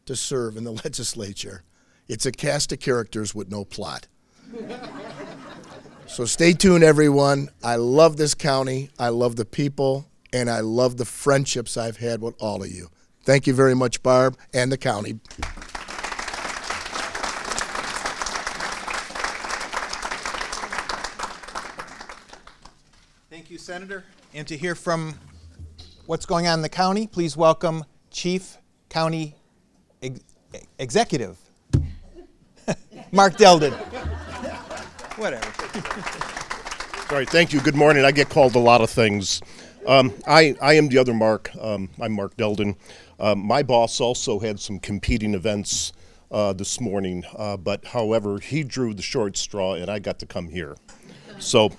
to serve in the legislature. It's a cast of characters with no plot. So stay tuned, everyone. I love this county. I love the people. And I love the friendships I've had with all of you. Thank you very much, Barb, and the county. Thank you, Senator. And to hear from what's going on in the county, please welcome Chief County Executive, Mark Deldon. Whatever. All right, thank you. Good morning. I get called a lot of things. I am the other Mark. I'm Mark Deldon. My boss also had some competing events this morning, but however, he drew the short straw and I got to come here. So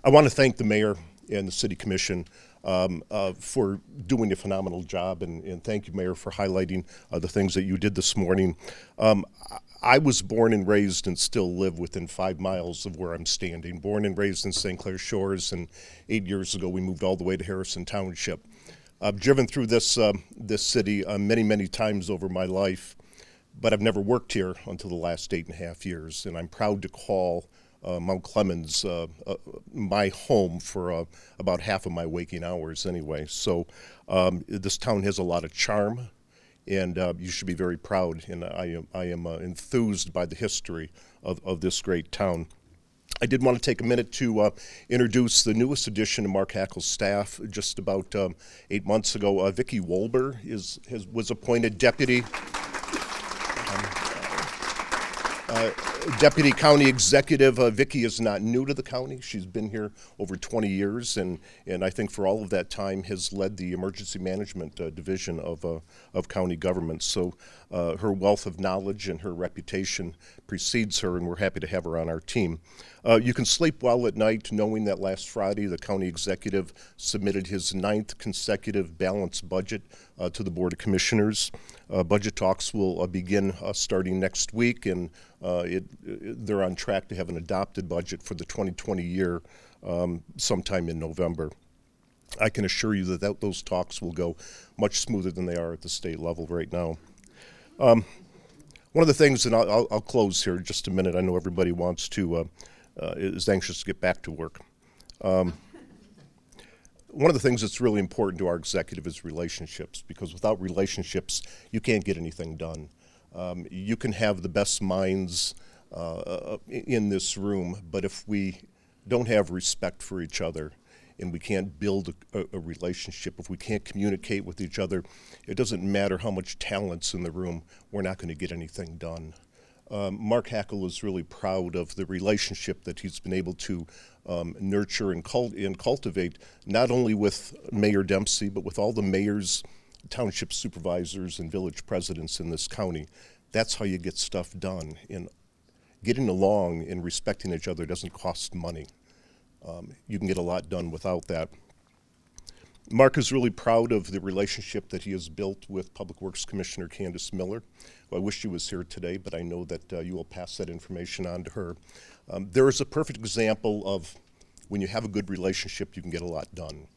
I want to thank the mayor and the city commission for doing a phenomenal job, and thank you, Mayor, for highlighting the things that you did this morning. I was born and raised and still live within 5 miles of where I'm standing. Born and raised in St. Clair Shores, and 8 years ago we moved all the way to Harrison Township. I've driven through this city many, many times over my life, but I've never worked here until the last 8.5 years, and I'm proud to call Mount Clemens my home for about half of my waking hours anyway. So this town has a lot of charm, and you should be very proud, and I am enthused by the history of this great town. I did want to take a minute to introduce the newest addition to Mark Hackle's staff. Just about 8 months ago, Vicki Wolber was appointed deputy Deputy County Executive. Vicki is not new to the county. She's been here over 20 years, and I think for all of that time has led the emergency management division of county government. So her wealth of knowledge and her reputation precedes her, and we're happy to have her on our team. You can sleep well at night knowing that last Friday the county executive submitted his 9th consecutive balanced budget to the Board of Commissioners. Budget talks will begin starting next week, and they're on track to have an adopted budget for the 2020 year sometime in November. I can assure you that those talks will go much smoother than they are at the state level right now. One of the things, and I'll close here in just a minute, I know everybody wants to, is anxious to get back to work. One of the things that's really important to our executive is relationships, because without relationships, you can't get anything done. You can have the best minds in this room, but if we don't have respect for each other and we can't build a relationship, if we can't communicate with each other, it doesn't matter how much talent's in the room, we're not going to get anything done. Mark Hackle is really proud of the relationship that he's been able to nurture and cultivate, not only with Mayor Demspey, but with all the mayors, township supervisors, and village presidents in this county. That's how you get stuff done. And getting along and respecting each other doesn't cost money. You can get a lot done without that. Mark is really proud of the relationship that he has built with Public Works Commissioner Candace Miller, who I wish she was here today, but I know that you will pass that information on to her. There is a perfect example of when you have a good relationship, you can get a lot done.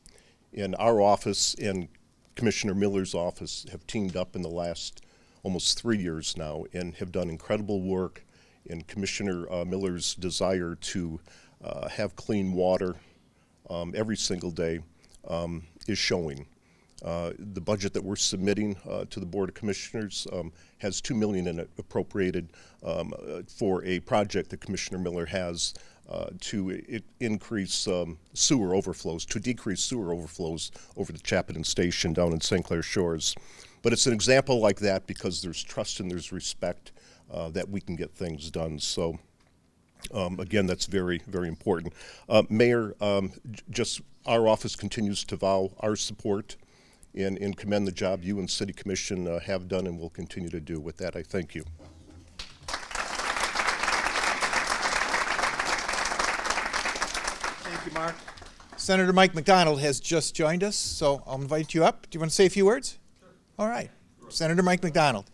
And our office and Commissioner Miller's office have teamed up in the last almost 3 years now and have done incredible work in Commissioner Miller's desire to have clean water every single day is showing. The budget that we're submitting to the Board of Commissioners has $2 million in it appropriated for a project that Commissioner Miller has to increase sewer overflows, to decrease sewer overflows over the Chapman Station down in St. Clair Shores. But it's an example like that because there's trust and there's respect that we can get things done. So again, that's very, very important. Mayor, just our office continues to vow our support and commend the job you and City Commission have done and will continue to do. With that, I thank you. Thank you, Mark. Senator Mike McDonald has just joined us, so I'll invite you up. Do you want to say a few words? Sure. All right. Senator Mike McDonald.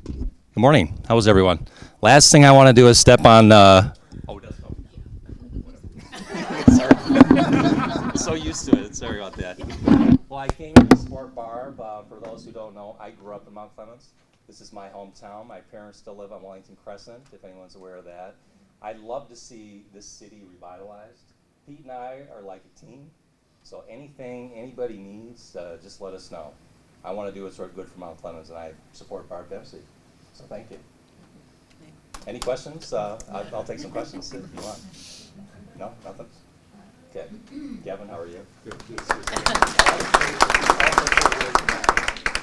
Good morning. How was everyone? Last thing I want to do is step on. Sorry. So used to it. Sorry about that. Well, I came here to support Barb. For those who don't know, I grew up in Mount Clemens. This is my hometown. My parents still live on Wellington Crescent, if anyone's aware of that. I'd love to see this city revitalized. Pete and I are like a team, so anything anybody needs, just let us know. I want to do what's good for Mount Clemens, and I support Barb Demspey. So thank you. Any questions? I'll take some questions if you want. No? Nothing? Okay. Gavin, how are you? Good.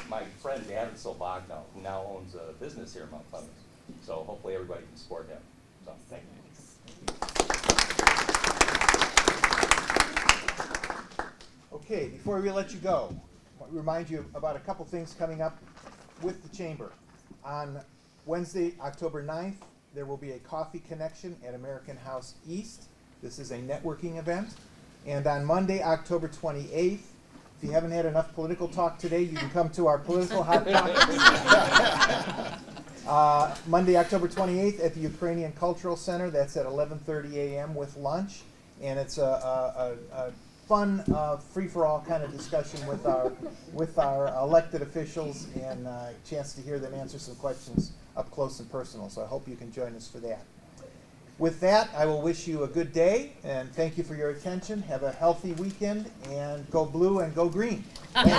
My friend Gavin Sobagno, who now owns a business here in Mount Clemens. So hopefully everybody can support him. So thank you. Okay, before we let you go, I want to remind you about a couple things coming up with the Chamber. On Wednesday, October 9th, there will be a coffee connection at American House East. This is a networking event. And on Monday, October 28th, if you haven't had enough political talk today, you can come to our political hot topics. Monday, October 28th at the Ukrainian Cultural Center. That's at 11:30 a.m. with lunch. And it's a fun, free-for-all kind of discussion with our elected officials, and a chance to hear them answer some questions up close and personal. So I hope you can join us for that. With that, I will wish you a good day, and thank you for your attention. Have a healthy weekend, and go blue and go green. Thanks.